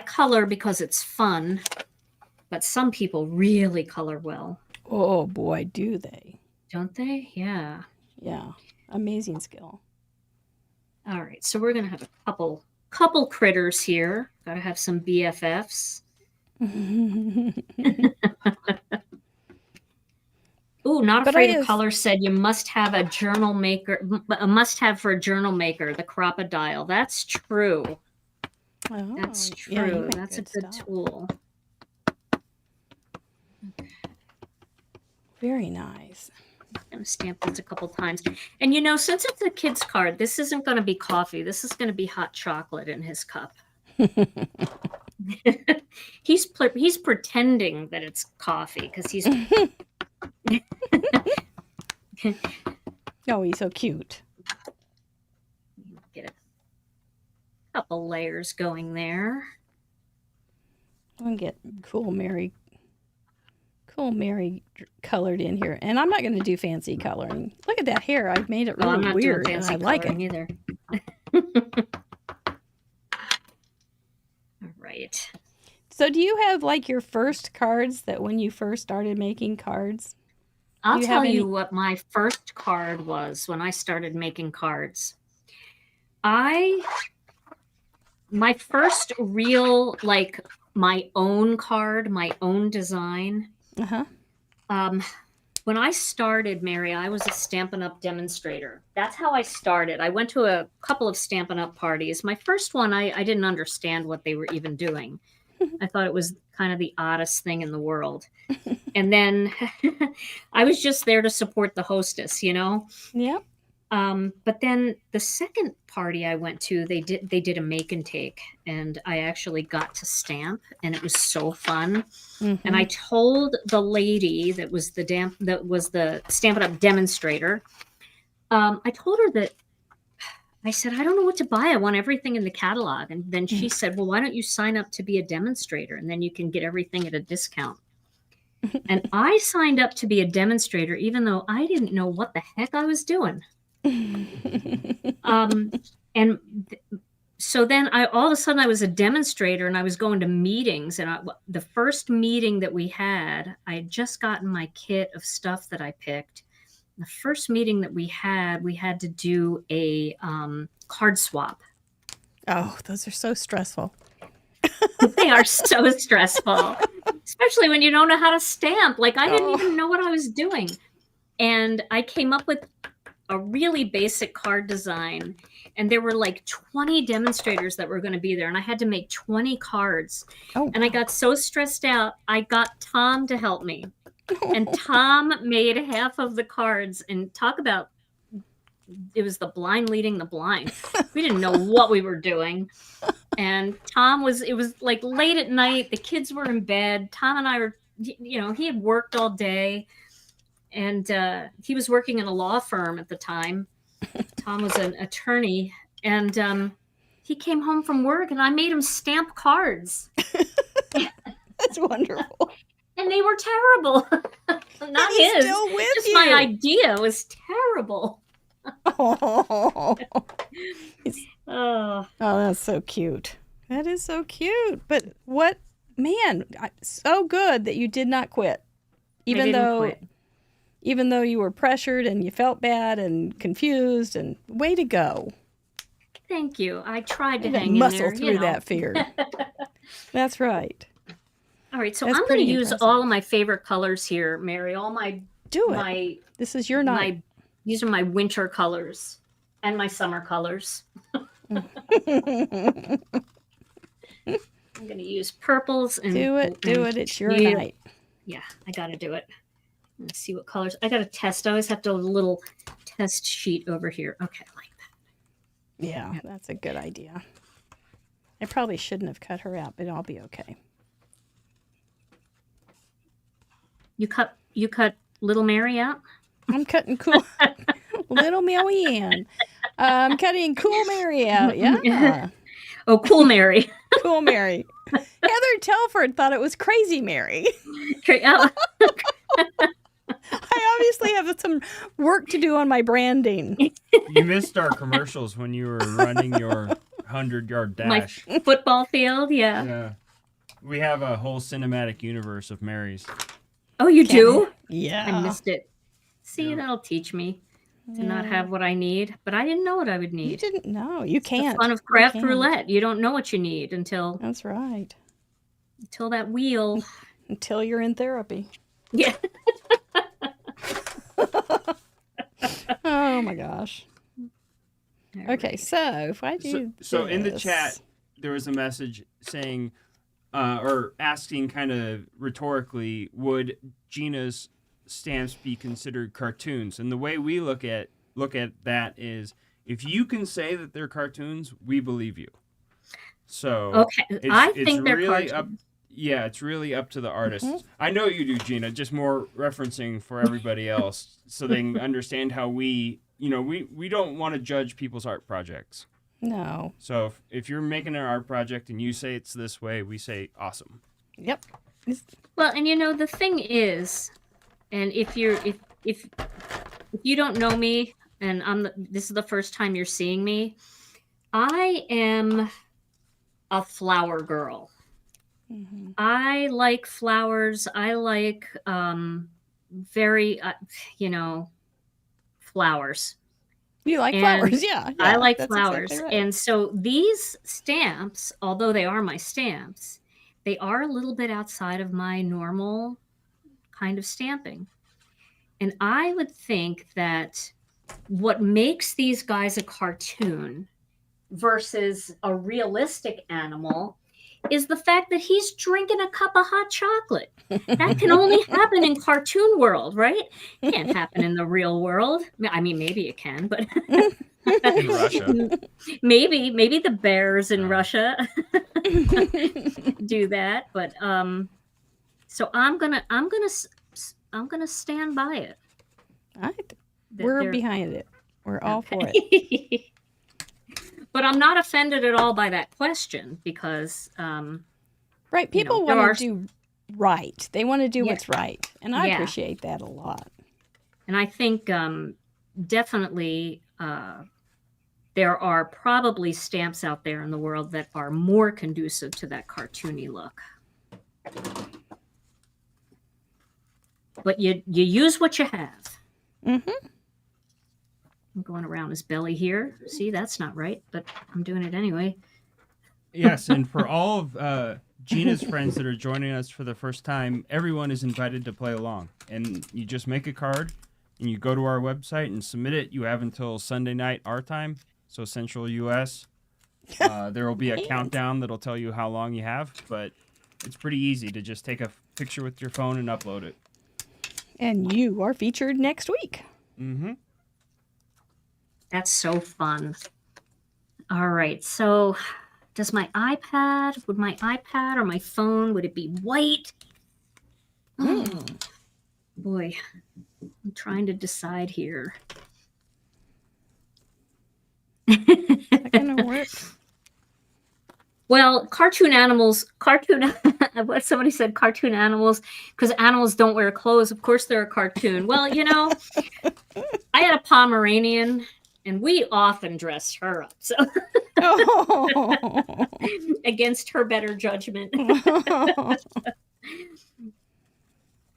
color because it's fun, but some people really color well. Oh boy, do they. Don't they? Yeah. Yeah. Amazing skill. All right. So we're going to have a couple critters here. Got to have some BFFs. Ooh, Not Afraid of Color said you must have a journal maker, a must-have for a journal maker, the Crocodile. That's true. Oh, that's true. Yeah, that's a good tool. Very nice. I'm going to stamp this a couple times. And you know, since it's a kid's card, this isn't going to be coffee. This is going to be hot chocolate in his cup. He's pretending that it's coffee because he's oh, he's so cute. Get a couple layers going there. I'm gonna get cool Mary colored in here, and I'm not going to do fancy coloring. Look at that hair. I've made it really weird, and I like it either. All right. So do you have like your first cards that when you first started making cards? I'll tell you what my first card was when I started making cards. My first real, like, my own card, my own design. When I started, Mary, I was a Stampin' Up! Demonstrator. That's how I started. I went to a couple of Stampin' Up! Parties. My first one, I didn't understand what they were even doing. I thought it was kind of the oddest thing in the world. And then I was just there to support the hostess, you know? Yep. But then the second party I went to, they did a make and take, and I actually got to stamp, and it was so fun. And I told the lady that was the Stampin' Up! Demonstrator, I told her that I said, I don't know what to buy. I want everything in the catalog. And then she said, well, why don't you sign up to be a demonstrator, and then you can get everything at a discount. And I signed up to be a demonstrator, even though I didn't know what the heck I was doing. So then all of a sudden I was a demonstrator, and I was going to meetings. And the first meeting that we had just gotten my kit of stuff that I picked. The first meeting that we had to do a card swap. Oh, those are so stressful. They are so stressful, especially when you don't know how to stamp. Like, I didn't even know what I was doing. And I came up with a really basic card design, and there were like 20 demonstrators that were going to be there, and I had to make 20 cards. And I got so stressed out, I got Tom to help me. And Tom made half of the cards, and talk about, it was the blind leading the blind. We didn't know what we were doing. And it was like late at night. The kids were in bed. Tom and I were, you know, he had worked all day, and he was working in a law firm at the time. Tom was an attorney, and he came home from work, and I made him stamp cards. That's wonderful. And they were terrible. Not his. Still with just you. My idea was terrible. Oh, that's so cute. That is so cute. But so good that you did not quit. Even though, even though you were pressured and you felt bad and confused, and way to go. Thank you. I tried to You hang in muscle there. through that fear. That's right. All right, so That's I'm going to pretty use impressive. all of my favorite colors here, Mary. All my Do it. This is your night. These are my winter colors and my summer colors. I'm going to use purples and Do it. It's your Yeah. night. Yeah, I got to do it. Let's see what colors. I got to test. I always have to have a little test sheet over here. Okay, I like that. Yeah, that's a good idea. I probably shouldn't have cut her out, but I'll be okay. You cut little Mary out? I'm cutting cool little Mary Ann. I'm cutting cool Mary out. Yeah. Oh, cool Mary. Cool Mary. Heather Telford thought it was crazy Mary. Oh, I obviously have some work to do on my branding. You missed our commercials when you were running your 100-yard dash. my football field, yeah. Yeah. We have a whole cinematic universe of Marys. Oh, you do? Yeah. I missed it. See, Yeah. that'll teach me to not have what I need, but I didn't know what I would You need. didn't know. You can't. The fun of craft You can't. roulette. You don't know what you need until That's right. that wheel. Until you're in therapy. Yeah. Oh my gosh. All Okay, right. so if I do So in the this- chat, there was a message saying, or asking kind of rhetorically, would Gina's stamps be considered cartoons? And the way we look at that is, if you can say that they're cartoons, we believe you. So Okay, I it's think they're really cartoons. yeah, it's really up to the artists. Mhm. I know you do, Gina, just more referencing for everybody else so they can understand how we don't want to judge people's art projects. No. So if you're making an art project and you say it's this way, we say awesome. Yep. Well, and the thing is, and if you don't know me, and this is the first time you're seeing me, I am a flower girl. Mhm. I like flowers. I like very flowers. You like And flowers, yeah. I like that's flowers. exactly right. And so these stamps, although they are my stamps, they are a little bit outside of my normal kind of stamping. And I would think that what makes these guys a cartoon versus a realistic animal is the fact that he's drinking a cup of hot chocolate. That can only happen in cartoon world, right? Can't happen in the real world. I mean, maybe it can, but In Russia. maybe the bears in Oh. Russia do that. But so I'm gonna stand by it. that We're they're- behind it. We're all for it. Okay. But I'm not offended at all by that question because Right. You know, People there want are- to do right. They want to do Yeah. what's right. And I Yeah. appreciate that a lot. and I think definitely there are probably stamps out there in the world that are more conducive to that cartoony look. But you use what you have. Mm-hmm. I'm going around his belly here. See, that's not right, but I'm doing it anyway. Yes, and for all of Gina's friends that are joining us for the first time, everyone is invited to play along. And you just make a card, and you go to our website and submit it. You have until Sunday night our time, so Central U.S. There will be a countdown that'll tell you how long you have, but it's pretty easy to just take a picture with your phone and upload it. And you are featured next week. Mm-hmm. That's so fun. All right, so would my iPad or my phone, would it be white? Oh, boy, I'm trying to decide here. That gonna work. Well, what somebody said, cartoon animals, because animals don't wear clothes. Of course, they're a cartoon. Well, I had a Pomeranian, and we often dressed her up. So Oh. against her better judgment.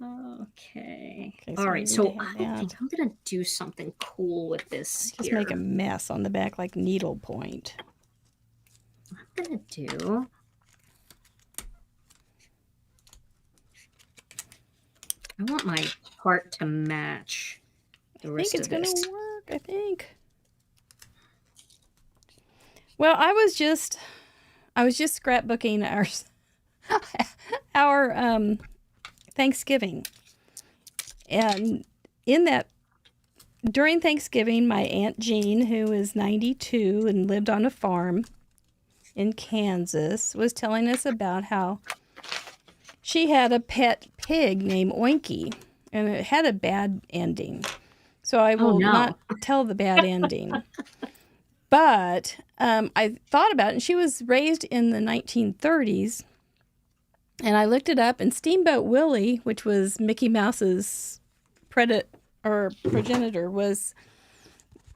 Okay. Okay, All we right. need So to have I that. think I'm going to do something cool with this Just here. make a mess on the back like needlepoint. I'm going to do... I want my part to match the I rest think it's of going this. to work, I think. Well, I was just scrapbooking our Thanksgiving. And in that, during Thanksgiving, my Aunt Jean, who is 92 and lived on a farm in Kansas, was telling us about how she had a pet pig named Oinky, and it had a bad ending. So I will not tell the bad ending. But I thought about it, and she was raised in the 1930s. And I looked it up, and Steamboat Willie, which was Mickey Mouse's progenitor, was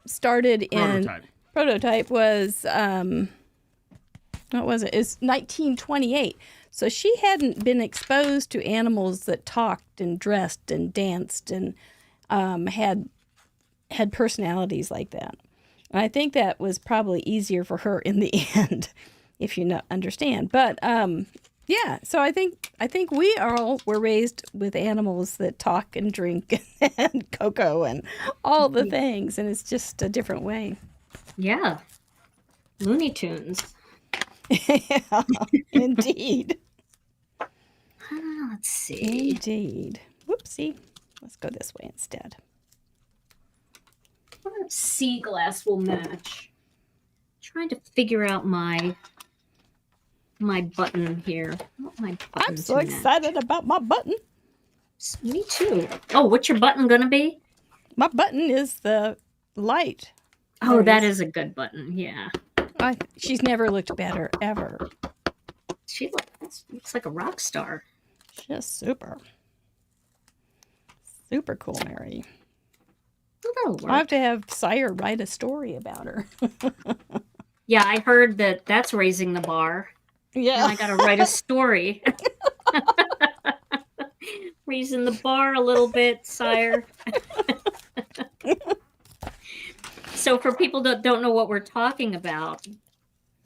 started in... Prototype was, what was it? It's 1928. So she hadn't been exposed to animals that talked and dressed and danced and had personalities like that. And I think that was probably easier for her in the end, if you understand. But yeah, so I think we all were raised with animals that talk and drink and cocoa and all the things, and it's just a different way. Yeah. Looney Tunes. Yeah, indeed. Let's see. Indeed. Whoopsie. Let's go this way instead. What sea glass will match? Trying to figure out my button here. I want my button I'm so to match. excited about my button. Me too. Oh, what's your button gonna be? My button is the light. Oh, that is a good button. Yeah. She's never looked better, ever. She looks like a rock star. Just super. Super cool, Mary. Well, that'll work. I'll have to have Sire write a story about her. Yeah, I heard that's raising the bar. Yeah. And I got to write a story. Raising the bar a little bit, Sire. So for people that don't know what we're talking about,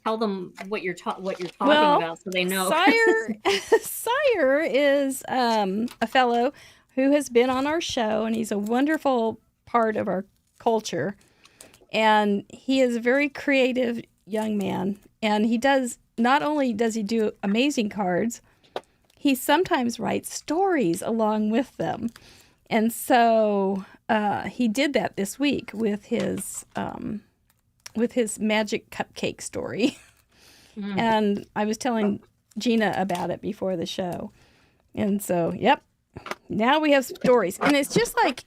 tell them what you're talking about so they know. Sire is a fellow who has been on our show, and he's a wonderful part of our culture. And he is a very creative young man. And he does, not only does he do amazing cards, he sometimes writes stories along with them. And so he did that this week with his magic cupcake story. Mm. And I was telling Gina about it before the show. And so, yep, now we have stories. And it's just like,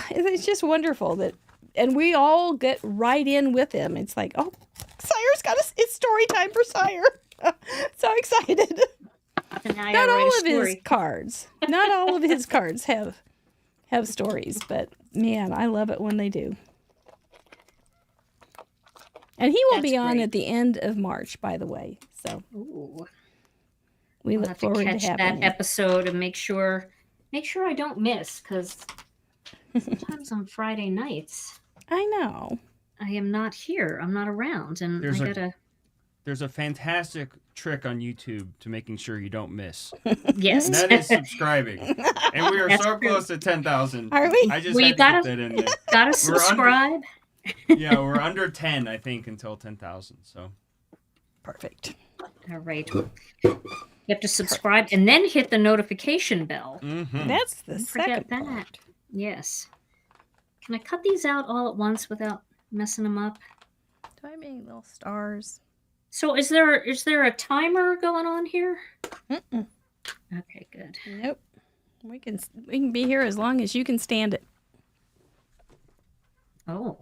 it's just wonderful that, and we all get right in with him. It's like, oh, Sire's got it's story time for Sire. So excited. Not all of his cards have stories, but man, I love it when they do. And he will be on at the end of March, by the way. So we look forward to having that episode and make sure I don't miss, because sometimes on Friday nights I know I am not here. I'm not around, and There's a fantastic trick on YouTube to making sure you don't miss. Yes. And that is subscribing. And we are so close to 10,000. Are we? I just had to get that in there. Gotta subscribe. We're under 10, I think, until 10,000. So perfect. All right. You have to subscribe and then hit the notification bell. Mm-hmm. That's the second that. part. Yes. Can I cut these out all at once without messing them up? Do I make little stars? So is there a timer going on here? Mm-mm. Okay, good. Nope. We can be here as long as you can stand it. Oh.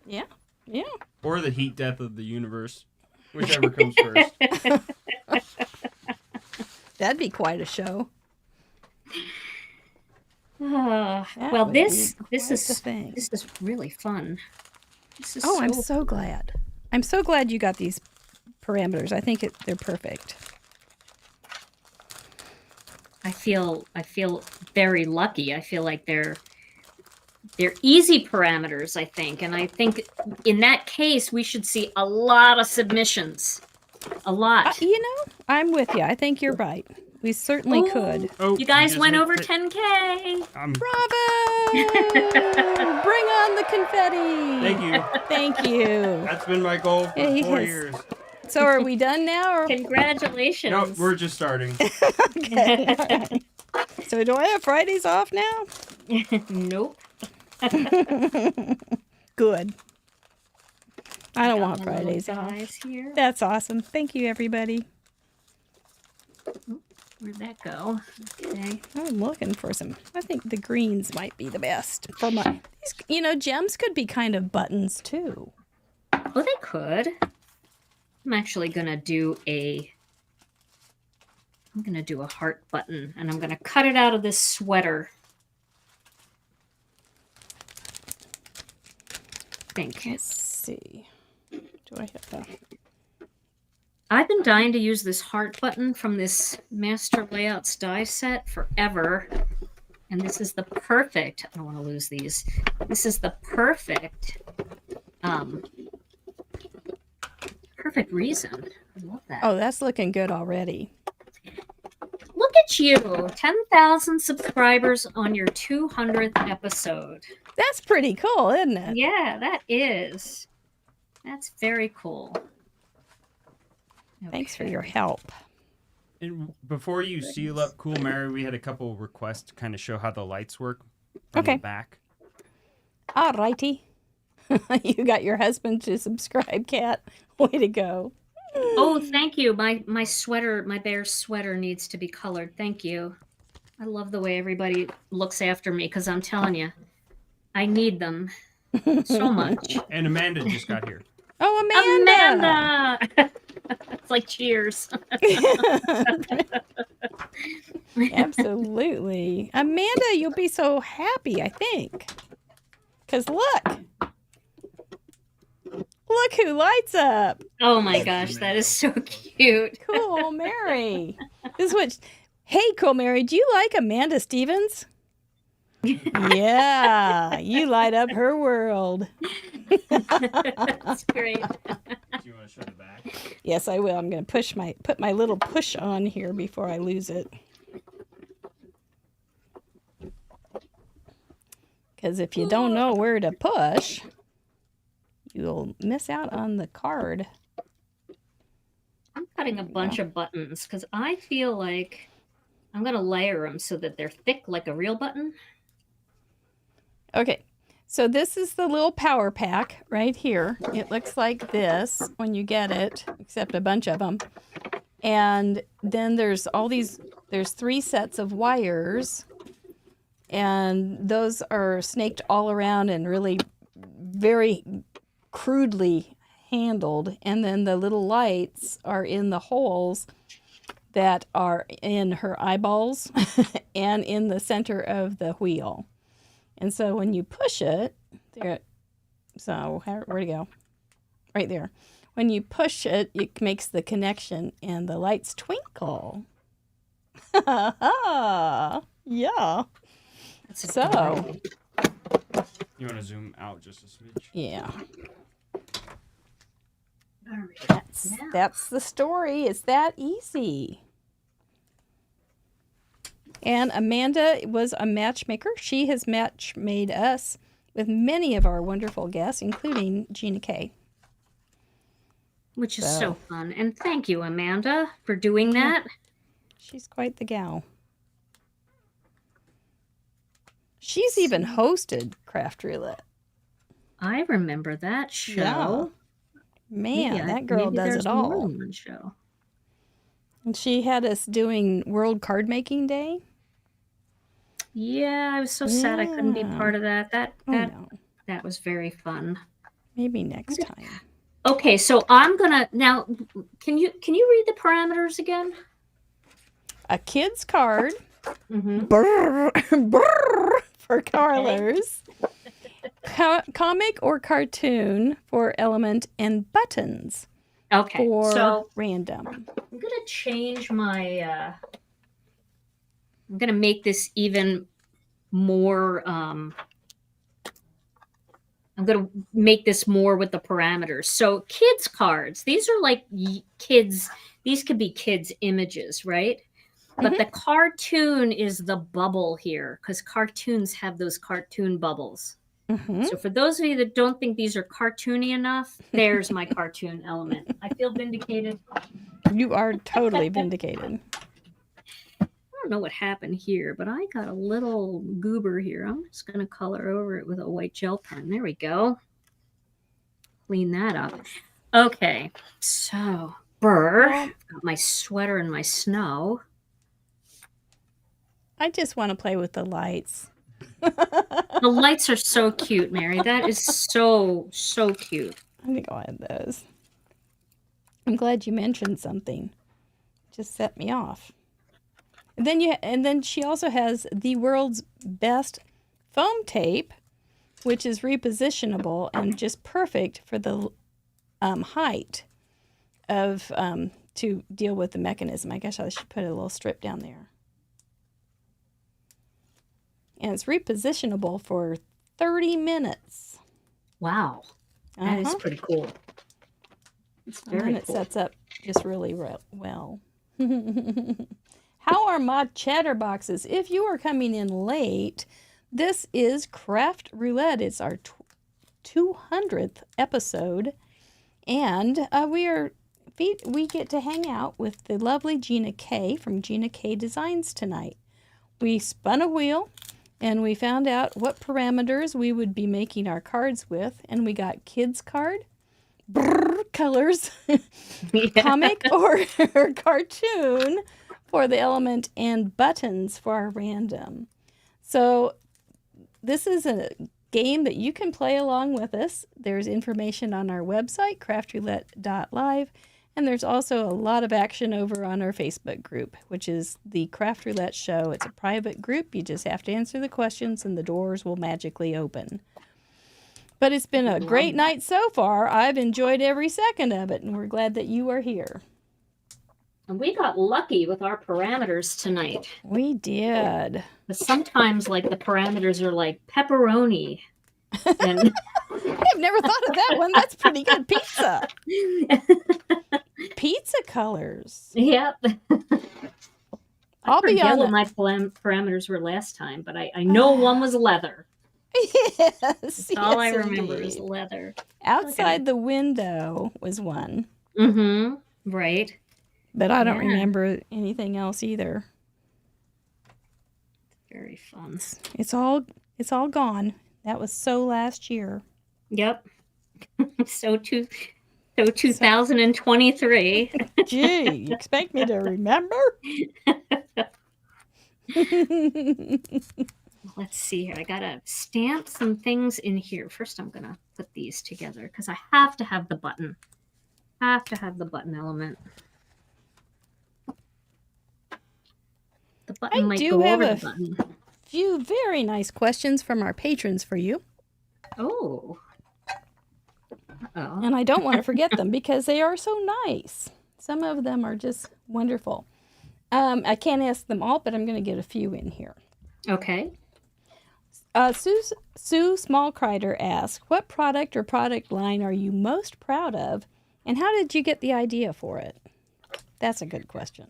Yeah. Yeah. Or the heat death of the universe. Whichever comes first. That'd be quite a show. Well, this is really fun. I'm so glad. I'm so glad you got these parameters. I think they're perfect. I feel very lucky. I feel like they're easy parameters, I think. And I think in that case, we should see a lot of submissions. A lot. You know, I'm with you. I think you're right. We certainly could. Oh, You guys just went hit over the- 10K. Bravo! Bring on the confetti. Thank you. Thank you. That's been my goal for He 4 has- years. So are we done now? Or? Congratulations. No, we're just starting. Okay. All right. So do I have Fridays off now? Nope. Good. I don't want Got my little Fridays off. guys here. That's awesome. Thank you, everybody. Where'd that go? Okay. I'm looking for some. I think the greens might be the best for my. These, you know, gems could be kind of buttons too. Oh, they could. I'm actually gonna do a heart button, and I'm gonna cut it out of this sweater. Think. Let's see. Do I have that? I've been dying to use this heart button from this Master Layouts die set forever. And this is the perfect, I don't want to lose these. This is the perfect, perfect reason. I love that. Oh, that's looking good already. Look at you, 10,000 subscribers on your 200th episode. That's pretty cool, isn't it? Yeah, that is. That's very cool. Thanks for Okay. your help. And before you seal up Cool Mary, we had a couple requests to kind of show how the lights work from Okay. the back. All righty. You got your husband to subscribe, Kat. Way to go. Oh, thank you. My sweater, my bear's sweater needs to be colored. Thank you. I love the way everybody looks after me because I'm telling you, I need them so much. And Amanda just got here. Oh, Amanda! Amanda! It's like cheers. Absolutely. Amanda, you'll be so happy, I think. Because look. Look who lights up. Oh my gosh, that is so cute. Cool Mary. This is what. Hey, Cool Mary, do you like Amanda Stevens? Yeah, you light up her world. That's great. Do you want to show the back? Yes, I will. I'm going to put my little push on here before I lose it. Because if you don't know where to push, you'll miss out on the card. I'm cutting a bunch of buttons because I feel like I'm going to layer them so that they're thick like a real button. Okay, so this is the little power pack right here. It looks like this when you get it, except a bunch of them. And then there's there's 3 sets of wires, and those are snaked all around and really very crudely handled. And then the little lights are in the holes that are in her eyeballs and in the center of the wheel. And so when you push it, there, so where'd it go? Right there. When you push it, it makes the connection and the lights twinkle. Yeah. That's So, adorable. You want to zoom out just a smidge? yeah. All right. That's the story. It's that easy. And Amanda was a matchmaker. She has match-made us with many of our wonderful guests, including Gina K. Which is So. so fun. And thank you, Amanda, for doing that. She's quite the gal. She's even hosted Craft Roulette. I remember that show. Man, Maybe that girl maybe does there's it more all. than one show. And she had us doing World Card Making Day. Yeah, I was so sad I couldn't be Yeah. part of that. Oh, no. That was very fun. Maybe next time. Okay, so I'm gonna now. Can you read the parameters again? A kid's card. Mm-hmm. Brr, brr, for carlers. Comic or cartoon for element, and buttons Okay, for so random. I'm gonna change my I'm going to make this even more, I'm going to make this more with the parameters. So kids cards, these are like kids, these could be kids images, right? But the cartoon is the bubble here because cartoons have those cartoon bubbles. So for those of you that don't think these are cartoony enough, there's my cartoon element. I feel vindicated. You are totally vindicated. I don't know what happened here, but I got a little goober here. I'm just going to color over it with a white gel pen. There we go. Clean that up. Okay, so got my sweater and my snow. I just want to play with the lights. The lights are so cute, Mary. That is so cute. I think I'll add those. I'm glad you mentioned something. Just set me off. And then she also has the world's best foam tape, which is repositionable and just perfect for the height of to deal with the mechanism. I guess I should put a little strip down there. And it's repositionable for 30 minutes. Wow. That is pretty cool. It's very cool. It sets up just really well. How are my cheddar boxes? If you are coming in late, this is Craft Roulette. It's our 200th episode. And we get to hang out with the lovely Gina K from Gina K Designs tonight. We spun a wheel. And we found out what parameters we would be making our cards with. And we got kids card, colors, comic or cartoon for the element, and buttons for our random. So this is a game that you can play along with us. There's information on our website, craftroulette.live. And there's also a lot of action over on our Facebook group, which is the Craft Roulette Show. It's a private group. You just have to answer the questions and the doors will magically open. But it's been a great night so far. I've enjoyed every second of it, and we're glad that you are here. And we got lucky with our parameters tonight. We did. But sometimes, like, the parameters are like pepperoni. And I've never thought of that one. That's pretty good. Pizza. Pizza colors. Yep. I'll be on what my parameters were last time, but I know one was leather. Yes. That's all I remember is leather. Outside the window was one. Right. But I don't remember anything else either. Very fun. It's all gone. That was so last year. Yep. So 2023. Gee, you expect me to remember? Let's see here. I gotta stamp some things in here. First, I'm gonna put these together because I have to have the button. Element. The button might go over the button. Few very nice questions from our patrons for you. Oh. And I don't want to forget them because they are so nice. Some of them are just wonderful. I can't ask them all, but I'm going to get a few in here. Okay. Sue Smallkrider asks, what product or product line are you most proud of, and how did you get the idea for it? That's a good question.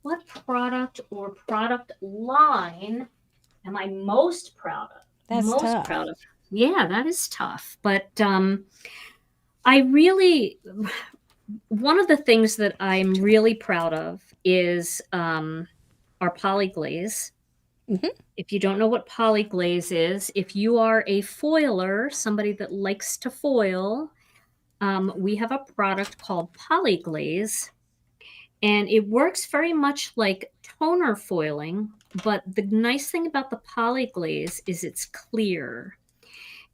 What product or product line am I most proud of? That's most tough. Proud of. Yeah, that is tough. But I really, one of the things that I'm really proud of is our polyglaze. If you don't know what polyglaze is, if you are a foiler, somebody that likes to foil, we have a product called polyglaze. And it works very much like toner foiling, but the nice thing about the polyglaze is it's clear.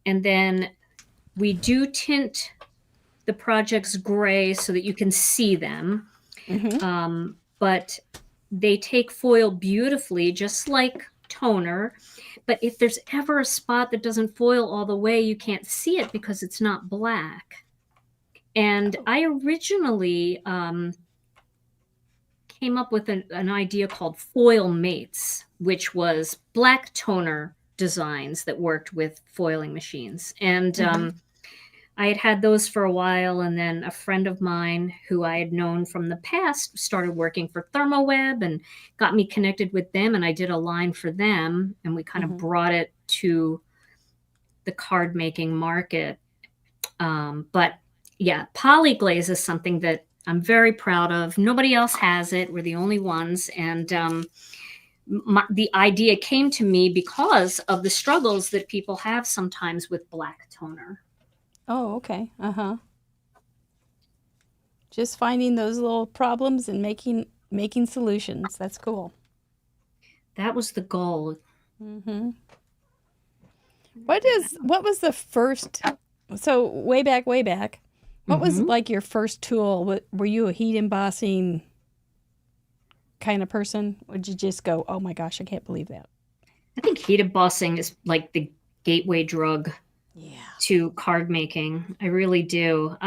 And then we do tint the projects gray so that you can see them. But they take foil beautifully, just like toner. But if there's ever a spot that doesn't foil all the way, you can't see it because it's not black. And I originally came up with an idea called foil mates, which was black toner designs that worked with foiling machines. And I had those for a while, and then a friend of mine who I had known from the past started working for ThermoWeb and got me connected with them, and I did a line for them, and we kind of brought it to the card making market. But yeah, polyglaze is something that I'm very proud of. Nobody else has it. We're the only ones. And the idea came to me because of the struggles that people have sometimes with black toner. Oh, okay. Just finding those little problems and making solutions. That's cool. That was the goal. What was the first, so way back, what was like your first tool? Were you a heat embossing kind of person? Or did you just go, oh my gosh, I can't believe that? I think heat embossing is like the gateway drug to card making. I really do.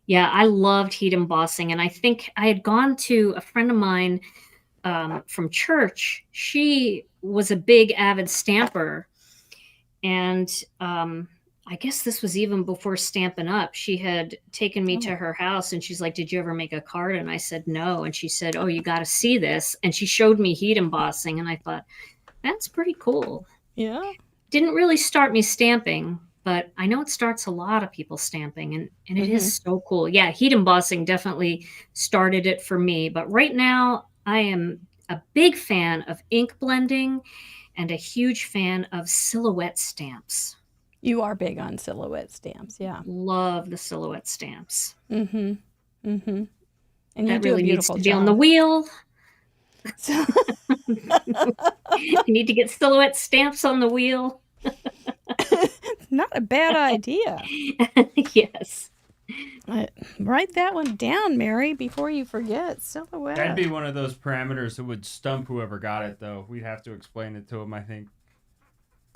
Yeah, I loved heat embossing. And I think I had gone to a friend of mine from church. She was a big avid stamper. And I guess this was even before Stampin' Up. She had taken me to her house and she's like, did you ever make a card? And I said, no. And she said, oh, you got to see this. And she showed me heat embossing. And I thought, that's pretty cool. Yeah. Didn't really start me stamping, but I know it starts a lot of people stamping, and it is so cool. Yeah, heat embossing definitely started it for me. But right now, I am a big fan of ink blending and a huge fan of silhouette stamps. You are big on silhouette stamps, yeah. Love the silhouette stamps. And you that do really a needs beautiful to job. be on the wheel. You need to get silhouette stamps on the wheel. Not a bad idea. Yes. Write that one down, Mary, before you forget. Silhouette. That'd be one of those parameters that would stump whoever got it, though. We'd have to explain it to them, I think.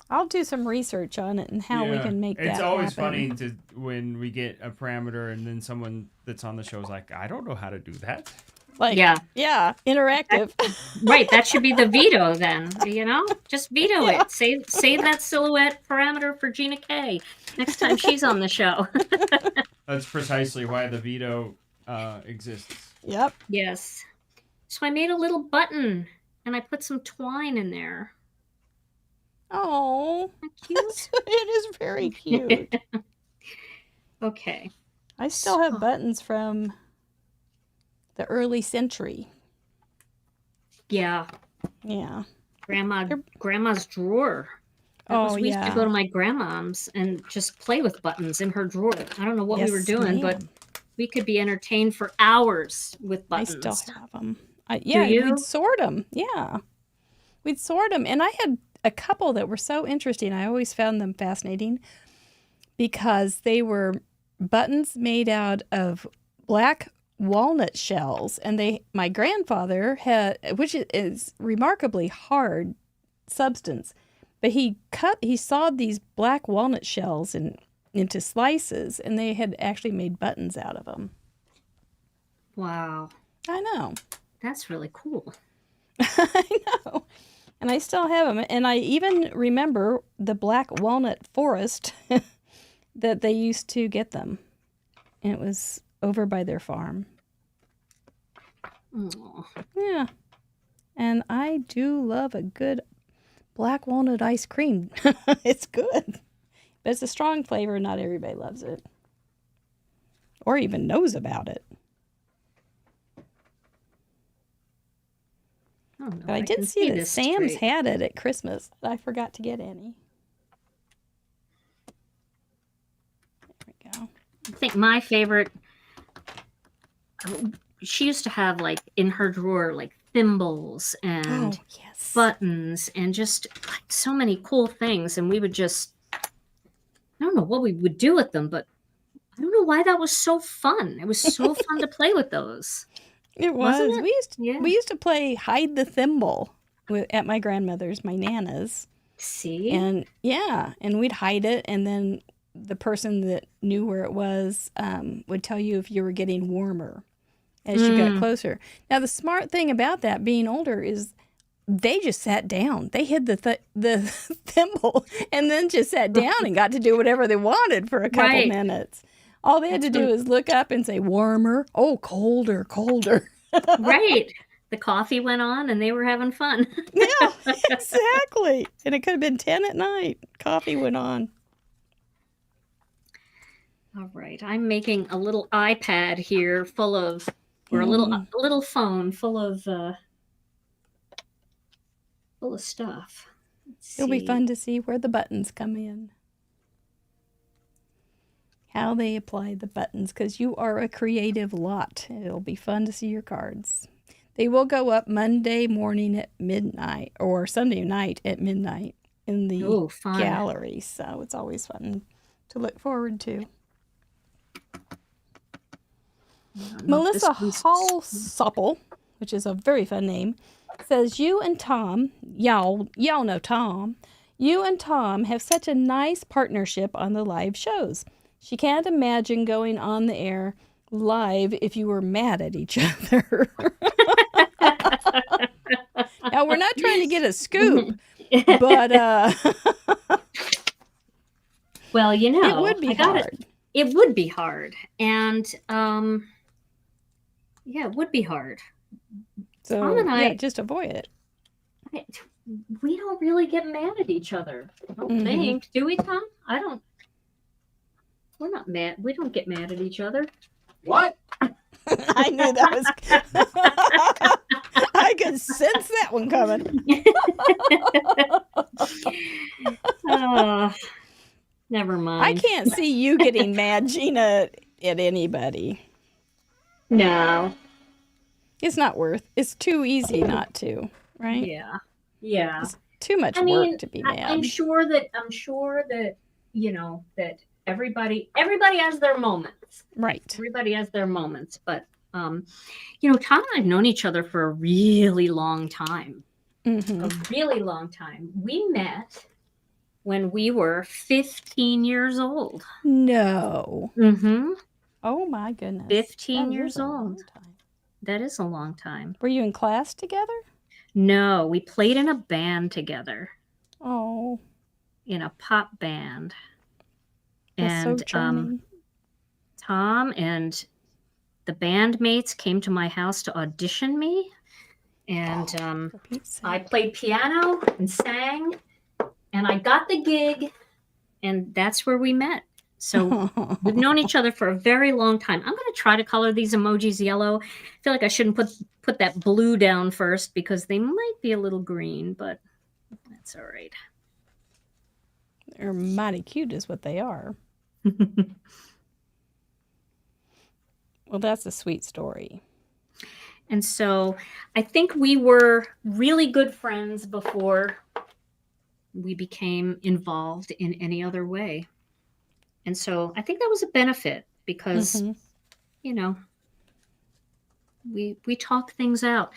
I'll do some research on it and how we can make that It's always happen. funny when we get a parameter and then someone that's on the show is like, I don't know how to do that. Like, yeah, interactive. Right, that should be the veto then, just veto it. Save that silhouette parameter for Gina K next time she's on the show. That's precisely why the veto exists. Yep. Yes. So I made a little button and I put some twine in there. Oh, Cute. it is very cute. Okay. I still have buttons from the early century. Yeah. Yeah. Grandma's drawer. We used to go to my grandmom's and just play with buttons in her drawer. I don't know what we were doing, but we could be entertained for hours with buttons. I still have them. We'd sort them. Yeah. We'd sort them. And I had a couple that were so interesting. I always found them fascinating because they were buttons made out of black walnut shells, and my grandfather had, which is remarkably hard substance, but he sawed these black walnut shells into slices, and they had actually made buttons out of them. Wow. I know. That's really cool. I know. And I still have them. And I even remember the black walnut forest that they used to get them. And it was over by their farm. Aww. Yeah. And I do love a good black walnut ice cream. It's good. But it's a strong flavor. Not everybody loves it. Or even knows about it. Oh, no, But I did see that Sam's had it at Christmas. But I forgot to get any. There we go. I think my favorite, she used to have like in her drawer like thimbles and buttons and just like so many cool things. And we would just, I don't know what we would do with them, but I don't know why that was so fun. It was so fun to play with those. It was. Wasn't it? We used to play hide the thimble at my grandmother's, my Nana's. See? And and we'd hide it, and then the person that knew where it was would tell you if you were getting warmer. as you got closer. Now, the smart thing about that being older is they just sat down. They hid the thimble and then just sat down and got to do whatever they wanted for a couple minutes. All they had to do is look up and say, warmer. Oh, colder, colder. Right. The coffee went on and they were having fun. Yeah, exactly. And it could have been 10 at night. Coffee went on. All right. I'm making a little iPad here full of, or a little phone full of stuff. It'll be fun to see where the buttons come in. How they apply the buttons, because you are a creative lot. It'll be fun to see your cards. They will go up Monday morning at midnight or Sunday night at midnight in the gallery. So it's always fun to look forward to. Melissa Hallsoppel, which is a very fun name, says, you and Tom, y'all know Tom, you and Tom have such a nice partnership on the live shows. She can't imagine going on the air live if you were mad at each other. Now, we're not trying to get a scoop, but well, you know, it would be hard. It would be hard. And yeah, it would be hard. So Tom and I just avoid it. We don't really get mad at each other. I don't think. Do we, Tom? I don't. We're not mad. We don't get mad at each other. What? I knew that was. I could sense that one coming. Never mind. I can't see you getting mad, Gina, at anybody. No. It's not worth. It's too easy not to, right? Yeah. Yeah. It's too much work to be mad. I'm sure that you know that everybody has their moments. Right. Everybody has their moments, but you know, Tom and I have known each other for a really long time. A really long time. We met when we were 15 years old. No. Mm-hmm. Oh my goodness. 15 years old. That is a long time. Were you in class together? No, we played in a band together. Oh. In a pop band. That's And so charming. Tom and the bandmates came to my house to audition me. And I played piano and sang. And I got the gig. And that's where we met. So we've known each other for a very long time. I'm going to try to color these emojis yellow. I feel like I shouldn't put that blue down first because they might be a little green, but that's all right. They're mighty cute is what they are. Well, that's a sweet story. And so I think we were really good friends before we became involved in any other way. And so I think that was a benefit because, you know, we talk things out.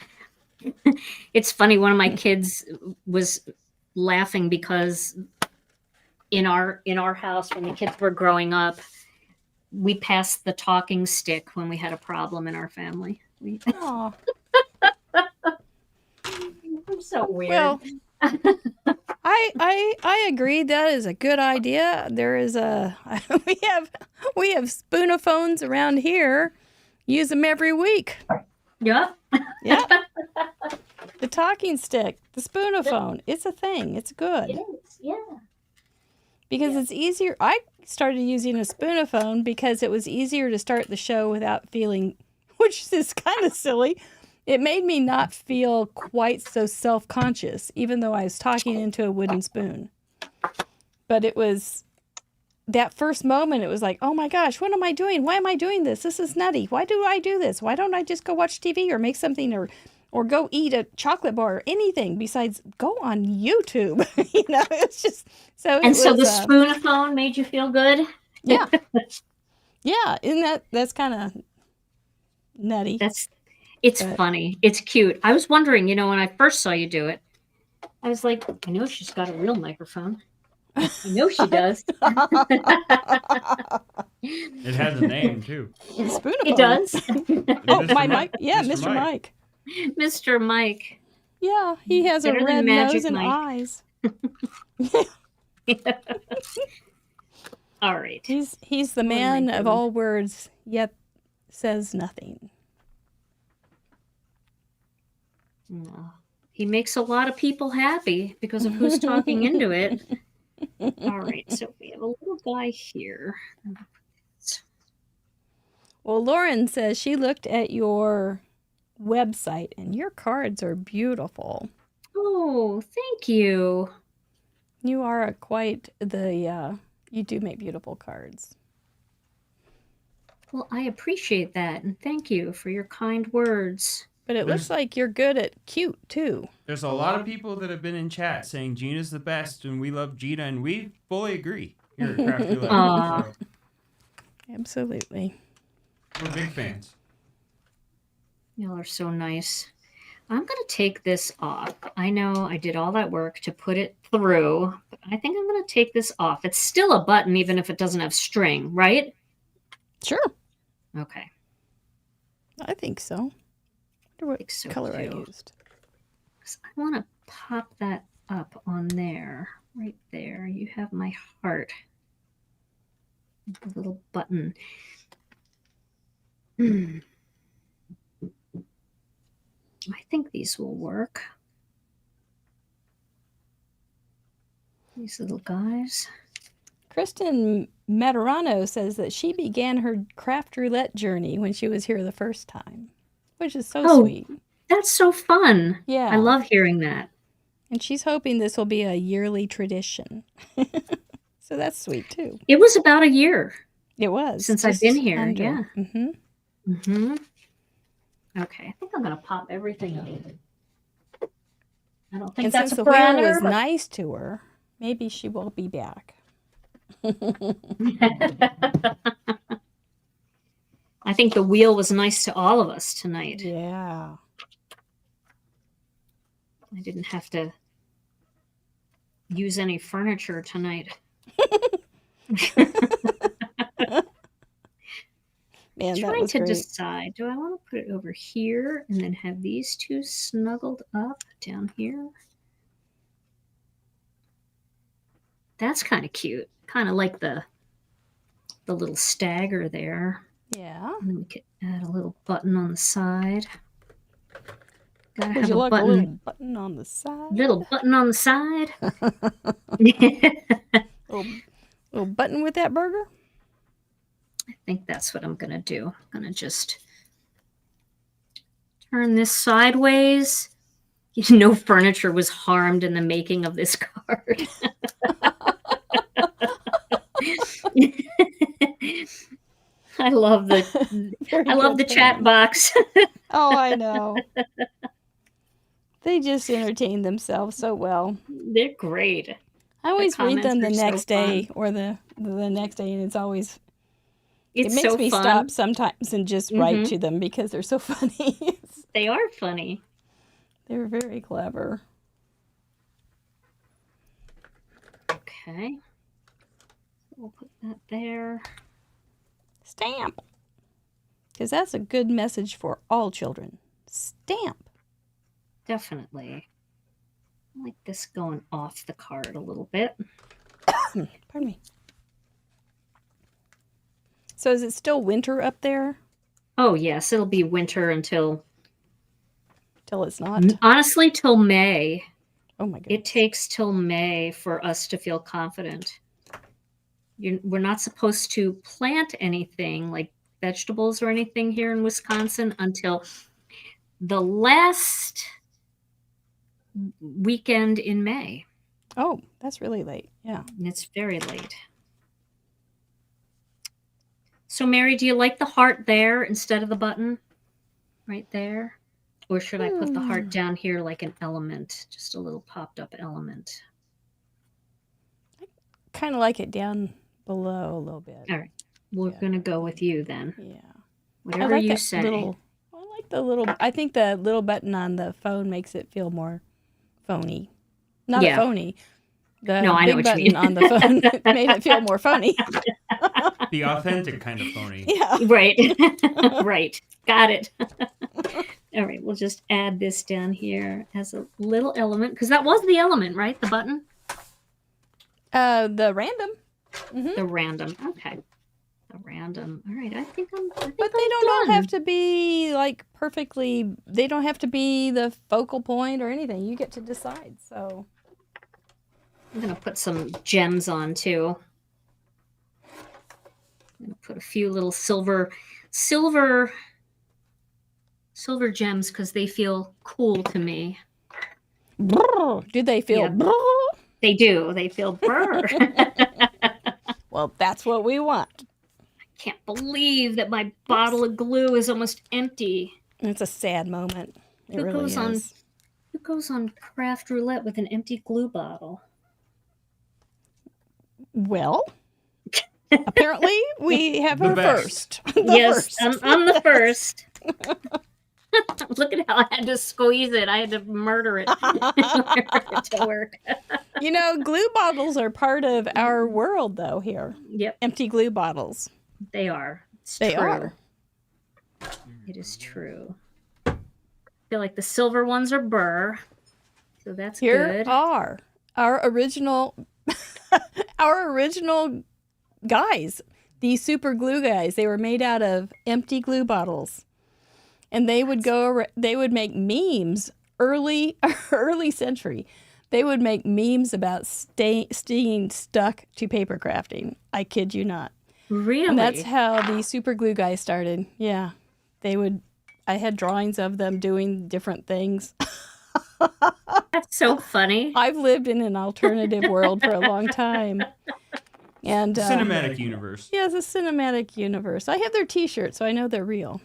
It's funny. One of my kids was laughing because in our house, when the kids were growing up, we passed the talking stick when we had a problem in our family. Oh. I'm so weird. Well, I agree. That is a good idea. There is we have spoonophones around here. Use them every week. Yep. Yeah. The talking stick, the spoonophone. It's a thing. It's good. It is. Yeah. Because it's easier. I started using a spoonophone because it was easier to start the show without feeling, which is kind of silly. It made me not feel quite so self-conscious, even though I was talking into a wooden spoon. But it was that first moment, it was like, oh my gosh, what am I doing? Why am I doing this? This is nutty. Why do I do this? Why don't I just go watch TV or make something or go eat a chocolate bar or anything besides go on YouTube? You know, it's just so. And so the spoonophone made you feel good? Yeah. Yeah. That's kind of nutty. It's funny. It's cute. I was wondering, you know, when I first saw you do it, I was like, I know she's got a real microphone. I know she does. It has a name too. Spoonaphone. It does. Oh, Mr. my Mike. Mike. Yeah, Mr. Mr. Mike. Mr. Mike. Yeah, he has a Better than red Magic nose and Mike. eyes. All right. He's the What am I man of doing? all words, yet says nothing. No. He makes a lot of people happy because of who's talking into it. All right, so we have a little guy here. Well, Lauren says she looked at your website and your cards are beautiful. Oh, thank you. You are quite the, you do make beautiful cards. Well, I appreciate that, and thank you for your kind words. But it looks like you're good at cute, too. There's a lot of people that have been in chat saying Gina's the best and we love Gina, and we fully agree here at Craft Roulette. Aw. So, Absolutely. we're big fans. Y'all are so nice. I'm going to take this off. I know I did all that work to put it through, but I think I'm going to take this off. It's still a button, even if it doesn't have string, right? Sure. Okay. I think so. I wonder what think so, color I too. used. 'Cause I want to pop that up on there, right there. You have my heart. The little button. I think these will work. These little guys. Kristen Materano says that she began her craft roulette journey when she was here the first time, which is so Oh. sweet. That's so fun. Yeah. I love hearing that. And she's hoping this will be a yearly tradition. So that's sweet, too. It was about a year It was. since I've been here. Yeah. Mm-hmm. Mm-hmm. Okay, I think I'm gonna pop everything up. I don't think And that's since a the wheel parameter. was nice to her, maybe she will be back. I think the wheel was nice to all of us tonight. Yeah. I didn't have to use any furniture tonight. Man, that Trying was to great. decide, do I want to put it over here and then have these two snuggled up down here? That's kind of cute. Kind of like the little stagger there. Yeah. And then we could add a little button on the side. Gotta Would have you a like button. a little button on the side? Little button on the side. Little button with that burger? I think that's what I'm going to do. I'm going to just turn this sideways. No furniture was harmed in the making of this card. I love the chat box. Oh, I know. They just entertain themselves so well. They're great. I always read them the comments are so next day or the next day, and it's always It's it makes so me fun. stop sometimes and just write Mhm. to them because they're so funny. They are funny. They're very clever. Okay. We'll put that there. Stamp. Because that's a good message for all children. Stamp. Definitely. I like this going off the card a little bit. Pardon me. So is it still winter up there? Oh, yes. It'll be winter until, Till it's not? honestly, till May. Oh my It goodness. takes till May for us to feel confident. We're not supposed to plant anything like vegetables or anything here in Wisconsin until the last weekend in May. Oh, that's really late. Yeah. And it's very late. So, Mary, do you like the heart there instead of the button right there? Or should I put the heart down here like an element, just a little popped up element? Kind of like it down below a little bit. All right. We're Yeah. going to go with you then. Yeah. Whatever you that say. I like the little. I think the little button on the phone makes it feel more phony. Not Yeah. phony. The No, I know big what you button mean. on the phone made it feel more funny. The authentic kind of phony. Yeah. Right. Right. Got it. All right. We'll just add this down here as a little element, because that was the element, right? The button? The random. The random. Okay. The random. All right. I think But I'm they don't all done. have to be like perfectly, they don't have to be the focal point or anything. You get to decide. So, I'm going to put some gems on too. I'm going to put a few little silver gems because they feel cool to me. do they feel? Yep. They do. They feel brr. Well, that's what we want. Can't believe that my bottle of glue is almost empty. It's a sad moment. It Who really is. Who goes on craft roulette with an empty glue bottle? Well, apparently we have The our best. first. Yes, first. I'm the first. Look at how I had to squeeze it. I had to murder it to work. You know, glue bottles are part of our world, though, here. Yep, Empty glue bottles. they are. It's They true. are. It is true. I feel like the silver ones are burr, so that's Here good. are our original, our original guys. These super glue guys. They were made out of empty glue bottles, and they would they would make memes early century. They would make memes about staying stuck to paper crafting. I kid you not. Really? And that's how the super glue guys started. Yeah, they would. I had drawings of them doing different things. That's so funny. I've lived in an alternative world for a long time. And Cinematic universe. yeah, it's a cinematic universe. I have their T-shirts, so I know they're real.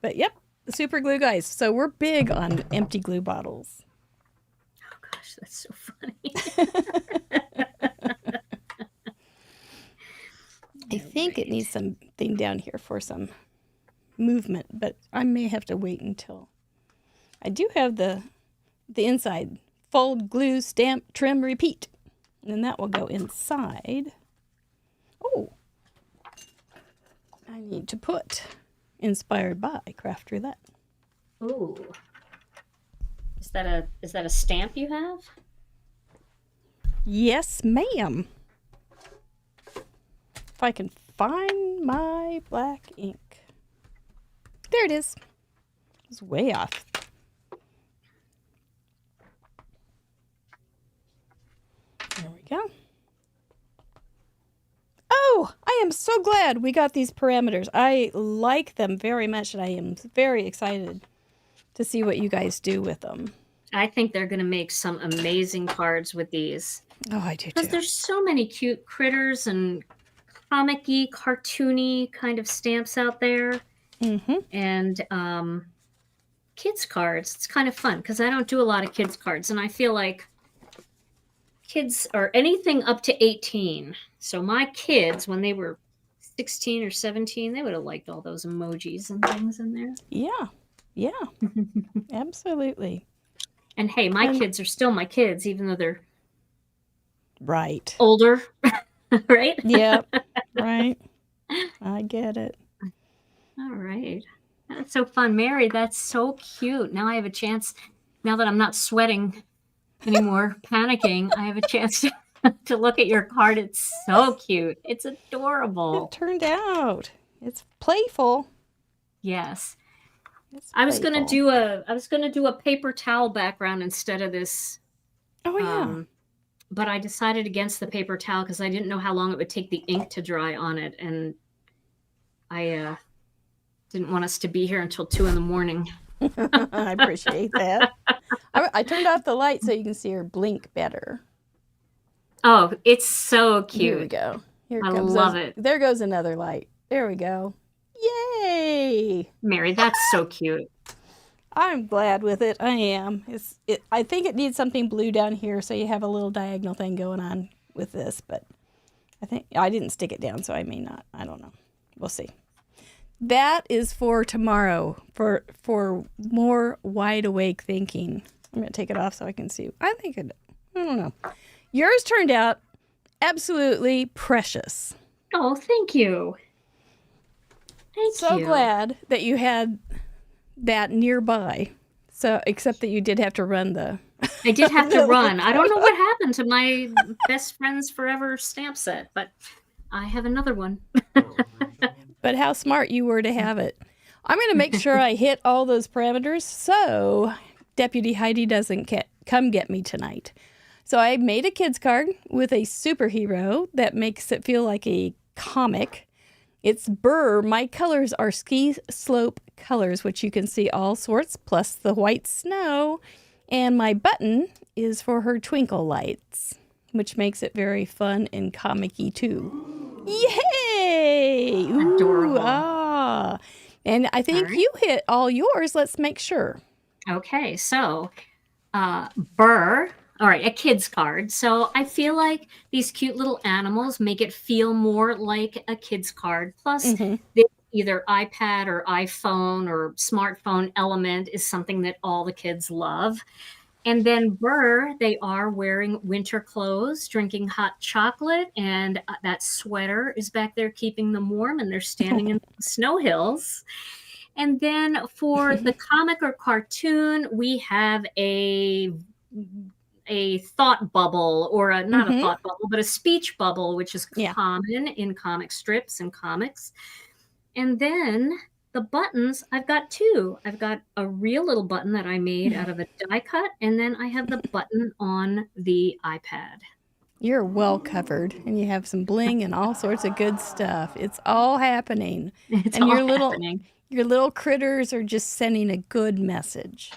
But yep, the super glue guys. So we're big on empty glue bottles. Oh gosh, that's so funny. I think it needs something down here for some movement, but I may have to wait until I do have the inside fold, glue, stamp, trim, repeat, and that will go inside. Oh, I need to put inspired by Craft Roulette. Ooh. Is that a stamp you have? Yes, ma'am. If I can find my black ink. There it is. It's way off. There we go. Oh, I am so glad we got these parameters. I like them very much, and I am very excited to see what you guys do with them. I think they're going to make some amazing cards with these. Oh, I do Because too. there's so many cute critters and comic-y, cartoony kind of stamps out there. Mm-hmm. And kids cards. It's kind of fun because I don't do a lot of kids cards, and I feel like kids are anything up to 18. So my kids, when they were 16 or 17, they would have liked all those emojis and things in there. Yeah. Yeah. Absolutely. And hey, my kids are still my kids, even though they're Right. older, right? Yep. Right. I get it. All right. That's so fun. Mary, that's so cute. Now I have a chance, now that I'm not sweating anymore, panicking, I have a chance to look at your card. It's so cute. It's adorable. It turned out. It's playful. Yes. It's I was gonna playful. do a paper towel background instead of this. Oh yeah. But I decided against the paper towel because I didn't know how long it would take the ink to dry on it, and I didn't want us to be here until 2 a.m. I appreciate that. I turned off the light so you can see her blink better. Oh, it's so Here we cute. go. Here I comes love it. There goes another light. There we go. Yay! Mary, that's so cute. I'm glad with it. I am. I think it needs something blue down here so you have a little diagonal thing going on with this, but I think I didn't stick it down, so I may not. I don't know. We'll see. That is for tomorrow for more wide awake thinking. I'm going to take it off so I can see. I don't know. yours turned out absolutely precious. Oh, thank you. Thank So you. glad that you had that nearby. So, except that you did have to run the. I did have to run. I don't know what happened to my best friends forever stamp set, but I have another one. But how smart you were to have it. I'm going to make sure I hit all those parameters so Deputy Heidi doesn't come get me tonight. So I made a kids card with a superhero that makes it feel like a comic. It's Burr. My colors are ski slope colors, which you can see all sorts, plus the white snow. And my button is for her twinkle lights, which makes it very fun and comic-y too. Yay! Ooh, Adorable. ah. And I think you hit all yours. Let's make sure. Okay, so Burr. All right, a kid's card. So I feel like these cute little animals make it feel more like a kid's card. Plus, either iPad or iPhone or smartphone element is something that all the kids love. And then Burr, they are wearing winter clothes, drinking hot chocolate, and that sweater is back there keeping them warm, and they're standing in the snow hills. And then for the comic or cartoon, we have a thought bubble, or not a thought bubble, but a speech bubble, which is common in comic strips and comics. And then the buttons, I've got two. I've got a real little button that I made out of a die cut, and then I have the button on the iPad. You're well covered, and you have some bling and all sorts of good stuff. It's all happening. It's and all your happening. Your little critters are just sending a good message.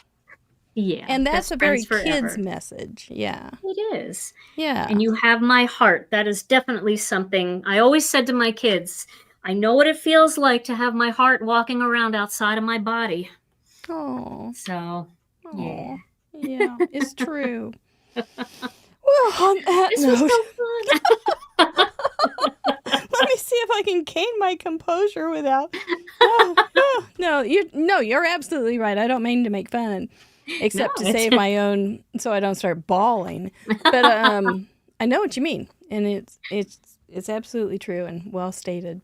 Yeah. And that's a very forever. kids message. Yeah. It is. Yeah. And you have my heart. That is definitely something I always said to my kids. I know what it feels like to have my heart walking around outside of my body. Oh. So, yeah. Yeah, it's true. Well, on that This note, was so fun. let me see if I can gain my composure without. No, you're absolutely right. I don't mean to make fun, except to save my own, so I don't start bawling. But I know what you mean, and it's absolutely true and well stated.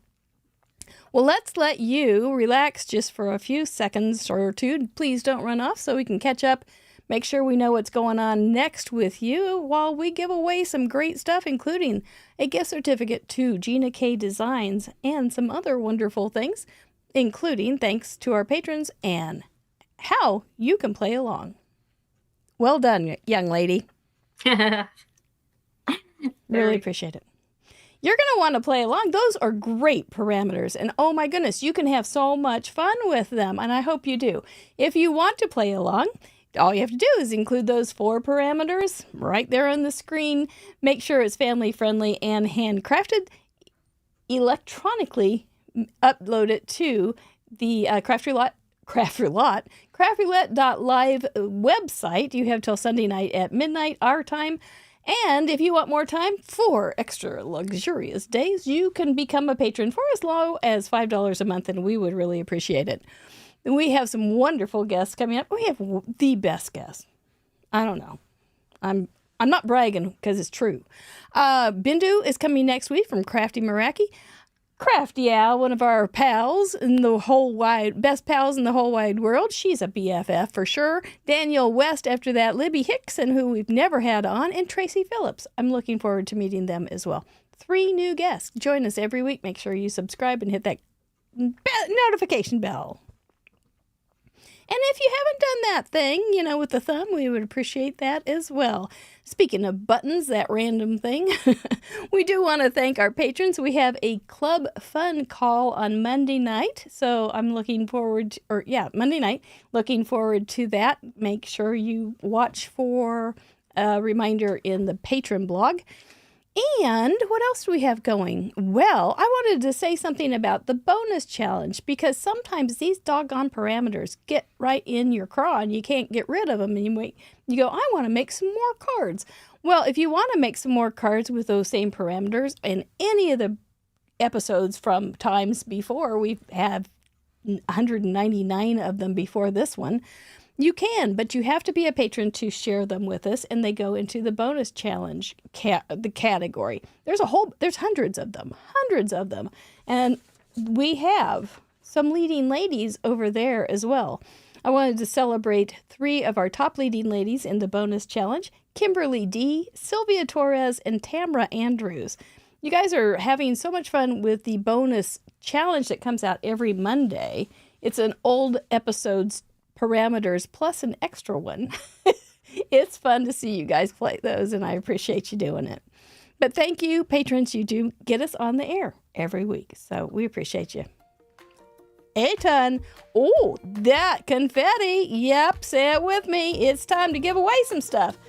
Well, let's let you relax just for a few seconds or two. Please don't run off so we can catch up. Make sure we know what's going on next with you while we give away some great stuff, including a gift certificate to Gina K Designs and some other wonderful things, including thanks to our patrons and how you can play along. Well done, young lady. Really appreciate it. You're going to want to play along. Those are great parameters. And oh my goodness, you can have so much fun with them. And I hope you do. If you want to play along, all you have to do is include those 4 parameters right there on the screen. Make sure it's family friendly and handcrafted. Electronically upload it to the craftroulette.live website. You have till Sunday night at midnight, our time. And if you want more time for extra luxurious days, you can become a patron for as low as $5 a month, and we would really appreciate it. And we have some wonderful guests coming up. We have the best guests. I don't know. I'm not bragging because it's true. Bindu is coming next week from Crafty Meraki. Crafty Al, one of our pals in the best pals in the whole wide world. She's a BFF for sure. Daniel West after that. Libby Hickson, who we've never had on, and Tracy Phillips. I'm looking forward to meeting them as well. 3 new guests. Join us every week. Make sure you subscribe and hit that notification bell. And if you haven't done that thing, with the thumb, we would appreciate that as well. Speaking of buttons, that random thing, we do want to thank our patrons. We have a club fun call on Monday night. So I'm looking forward, Monday night, looking forward to that. Make sure you watch for a reminder in the patron blog. And what else do we have going? Well, I wanted to say something about the bonus challenge because sometimes these doggone parameters get right in your craw and you can't get rid of them. And you go, I want to make some more cards. Well, if you want to make some more cards with those same parameters and any of the episodes from times before, we've had 199 of them before this one. You can, but you have to be a patron to share them with us, and they go into the bonus challenge the category. There's hundreds of them, and we have some leading ladies over there as well. I wanted to celebrate 3 of our top leading ladies in the bonus challenge: Kimberly D, Sylvia Torres, and Tamra Andrews. You guys are having so much fun with the bonus challenge that comes out every Monday. It's an old episode's parameters plus an extra one. It's fun to see you guys play those, and I appreciate you doing it. But thank you, patrons. You do get us on the air every week, so we appreciate you. A ton. Oh, that confetti. Yep, say it with me. It's time to give away some stuff.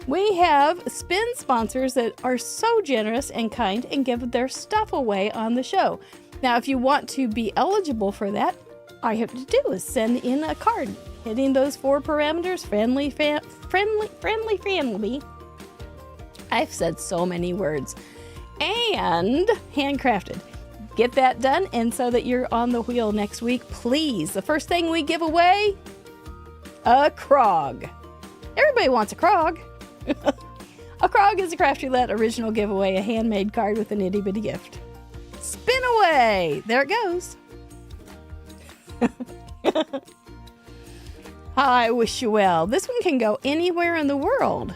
We have spin sponsors that are so generous and kind and give their stuff away on the show. Now, if you want to be eligible for that, all you have to do is send in a card hitting those 4 parameters: friendly. I've said so many words. And handcrafted. Get that done, and so that you're on the wheel next week, please. The first thing we give away, a Krog. Everybody wants a Krog. A Krog is a Craft Roulette original giveaway, a handmade card with an itty bitty gift. Spin away. There it goes. I wish you well. This one can go anywhere in the world,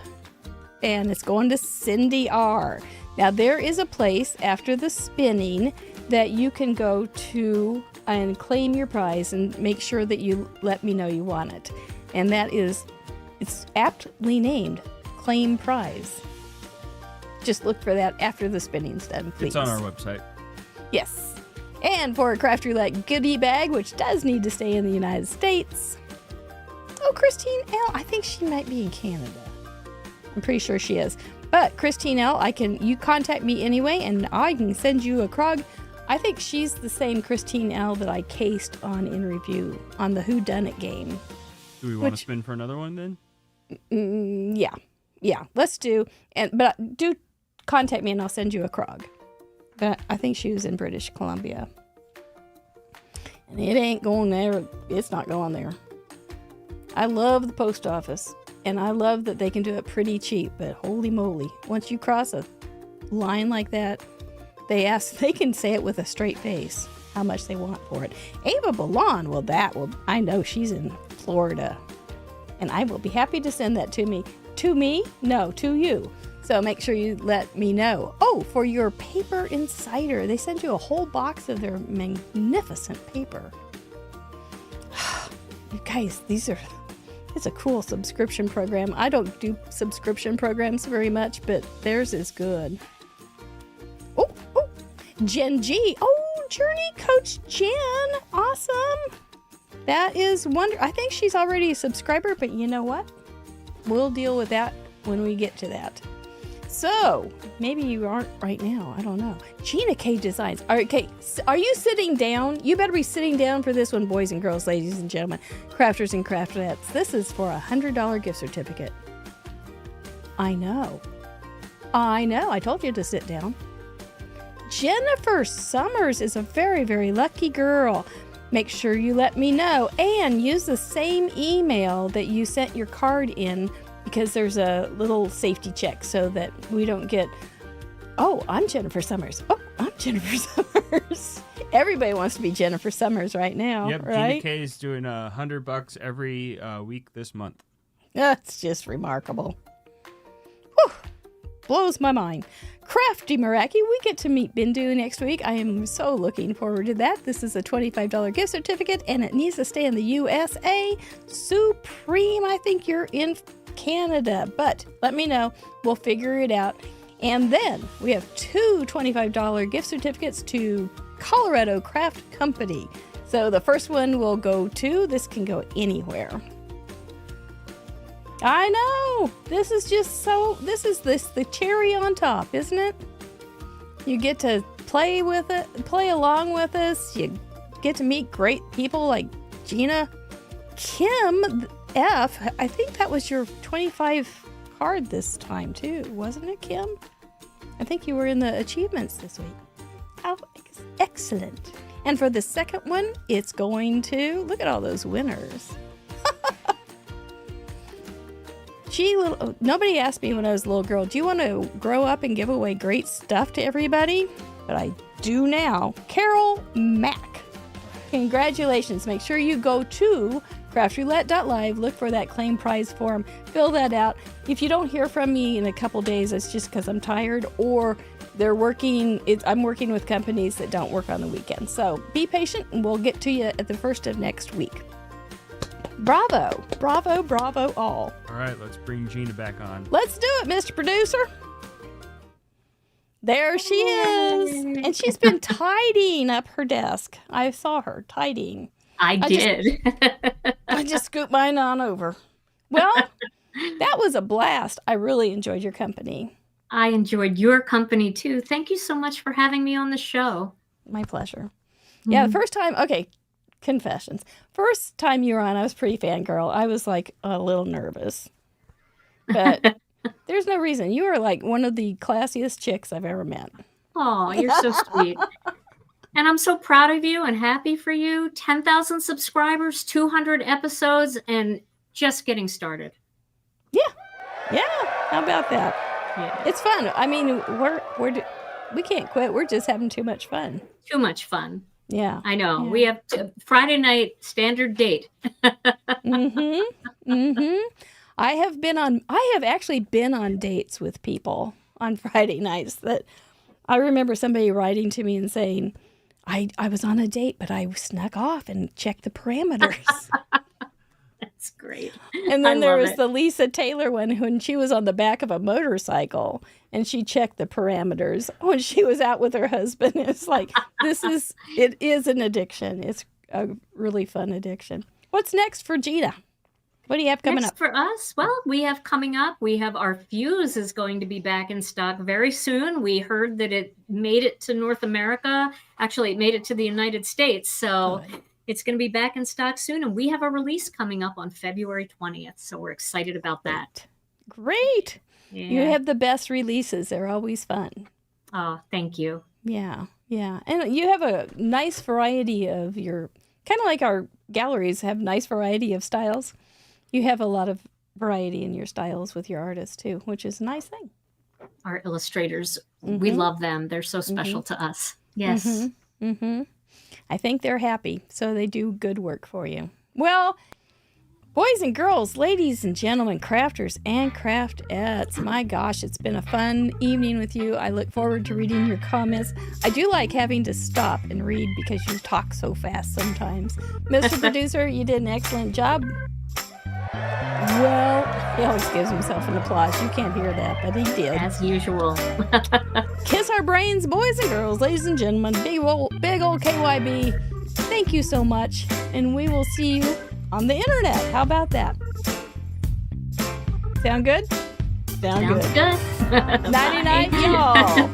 and it's going to Cindy R. Now, there is a place after the spinning that you can go to and claim your prize and make sure that you let me know you want it. And that is, it's aptly named Claim Prize. Just look for that after the spinning's done, please. It's on our website. Yes. And for a Craft Roulette goodie bag, which does need to stay in the United States. Oh, Christine L., I think she might be in Canada. I'm pretty sure she is. But Christine L., you contact me anyway, and I can send you a Krog. I think she's the same Christine L. that I cased on in review on the Who Done It game. Do we want to spin for another one then? Yeah. Let's do. But do contact me, and I'll send you a Krog. But I think she was in British Columbia, and it ain't going there. It's not going there. I love the post office, and I love that they can do it pretty cheap. But holy moly, once you cross a line like that, they can say it with a straight face how much they want for it. Ava Balon, I know she's in Florida, and I will be happy to send that to me. To me? No, to you. So make sure you let me know. Oh, for your paper insider, they send you a whole box of their magnificent paper. You guys, it's a cool subscription program. I don't do subscription programs very much, but theirs is good. Oh, Jen G. Oh, Journey Coach Jen. Awesome. That is wonderful. I think she's already a subscriber, but you know what? We'll deal with that when we get to that. So, maybe you aren't right now. I don't know. Gina K Designs. All right, okay. Are you sitting down? You better be sitting down for this one, boys and girls, ladies and gentlemen, crafters and craftettes. This is for a $100 gift certificate. I know. I told you to sit down. Jennifer Summers is a very, very lucky girl. Make sure you let me know, and use the same email that you sent your card in, because there's a little safety check so that we don't get, oh, I'm Jennifer Summers. Oh, I'm Jennifer Summers. Everybody wants to be Jennifer Summers right now, yep, right? Gina K is doing $100 every week this month. That's just remarkable. Whew. Blows my mind. Crafty Meraki, we get to meet Bindu next week. I am so looking forward to that. This is a $25 gift certificate, and it needs to stay in the USA. Supreme, I think you're in Canada, but let me know. We'll figure it out. And then we have 2 $25 gift certificates to Colorado Craft Company. So the first one will go to, this can go anywhere. I know. This is the cherry on top, isn't it? You get to play with it, play along with us. You get to meet great people like Gina. Kim F, I think that was your 25 card this time too, wasn't it, Kim? I think you were in the achievements this week. Oh, excellent. And for the second one, it's going to, look at all those winners. nobody asked me when I was a little girl, do you want to grow up and give away great stuff to everybody? But I do now. Carol Mack. Congratulations. Make sure you go to craftroulette.live, look for that claim prize form, fill that out. If you don't hear from me in a couple days, it's just because I'm tired or I'm working with companies that don't work on the weekend. So be patient and we'll get to you at the first of next week. Bravo. Bravo, bravo all. All right, let's bring Gina back on. Let's do it, Mr. Producer. There she is. And she's been tidying up her desk. I saw her tidying. I did. I just scooped mine on over. Well, that was a blast. I really enjoyed your company. I enjoyed your company too. Thank you so much for having me on the show. My pleasure. Yeah, the first time, okay, confessions. First time you were on, I was pretty fangirl. I was like a little nervous. But there's no reason. You are like one of the classiest chicks I've ever met. Oh, you're so sweet. And I'm so proud of you and happy for you. 10,000 subscribers, 200 episodes, and just getting started. Yeah. How about that? Yeah. It's fun. I mean, we can't quit. We're just having too much fun. Too much fun. Yeah. I know. Yeah. We have Friday night standard date. I have actually been on dates with people on Friday nights that I remember somebody writing to me and saying, I was on a date, but I snuck off and checked the parameters. That's great. And then there was it. the Lisa Taylor one when she was on the back of a motorcycle and she checked the parameters when she was out with her husband. It's like, it is an addiction. It's a really fun addiction. What's next for Gina? What do you have coming Next up? for us? Well, we have coming up, we have our Fuse is going to be back in stock very soon. We heard that it made it to North America. Actually, it made it to the United States. So it's going to be back in stock soon. And we have a release coming up on February 20th. So we're excited about that. Great. Yeah. You have the best releases. They're always fun. Oh, thank you. Yeah. And you have a nice variety of kind of like our galleries have nice variety of styles. You have a lot of variety in your styles with your artists too, which is a nice thing. Our illustrators, we love them. They're so special to us. Yes. I think they're happy, so they do good work for you. Well, boys and girls, ladies and gentlemen, crafters and craftettes, my gosh, it's been a fun evening with you. I look forward to reading your comments. I do like having to stop and read because you talk so fast sometimes. Mr. Producer, you did an excellent job. Well, he always gives himself an applause. You can't hear that, but he did. As usual. Kiss our brains, boys and girls, ladies and gentlemen. Big old KYB. Thank you so much, and we will see you on the internet. How about that? Sound good? Sounds good. Good. Nighty-night, y'all.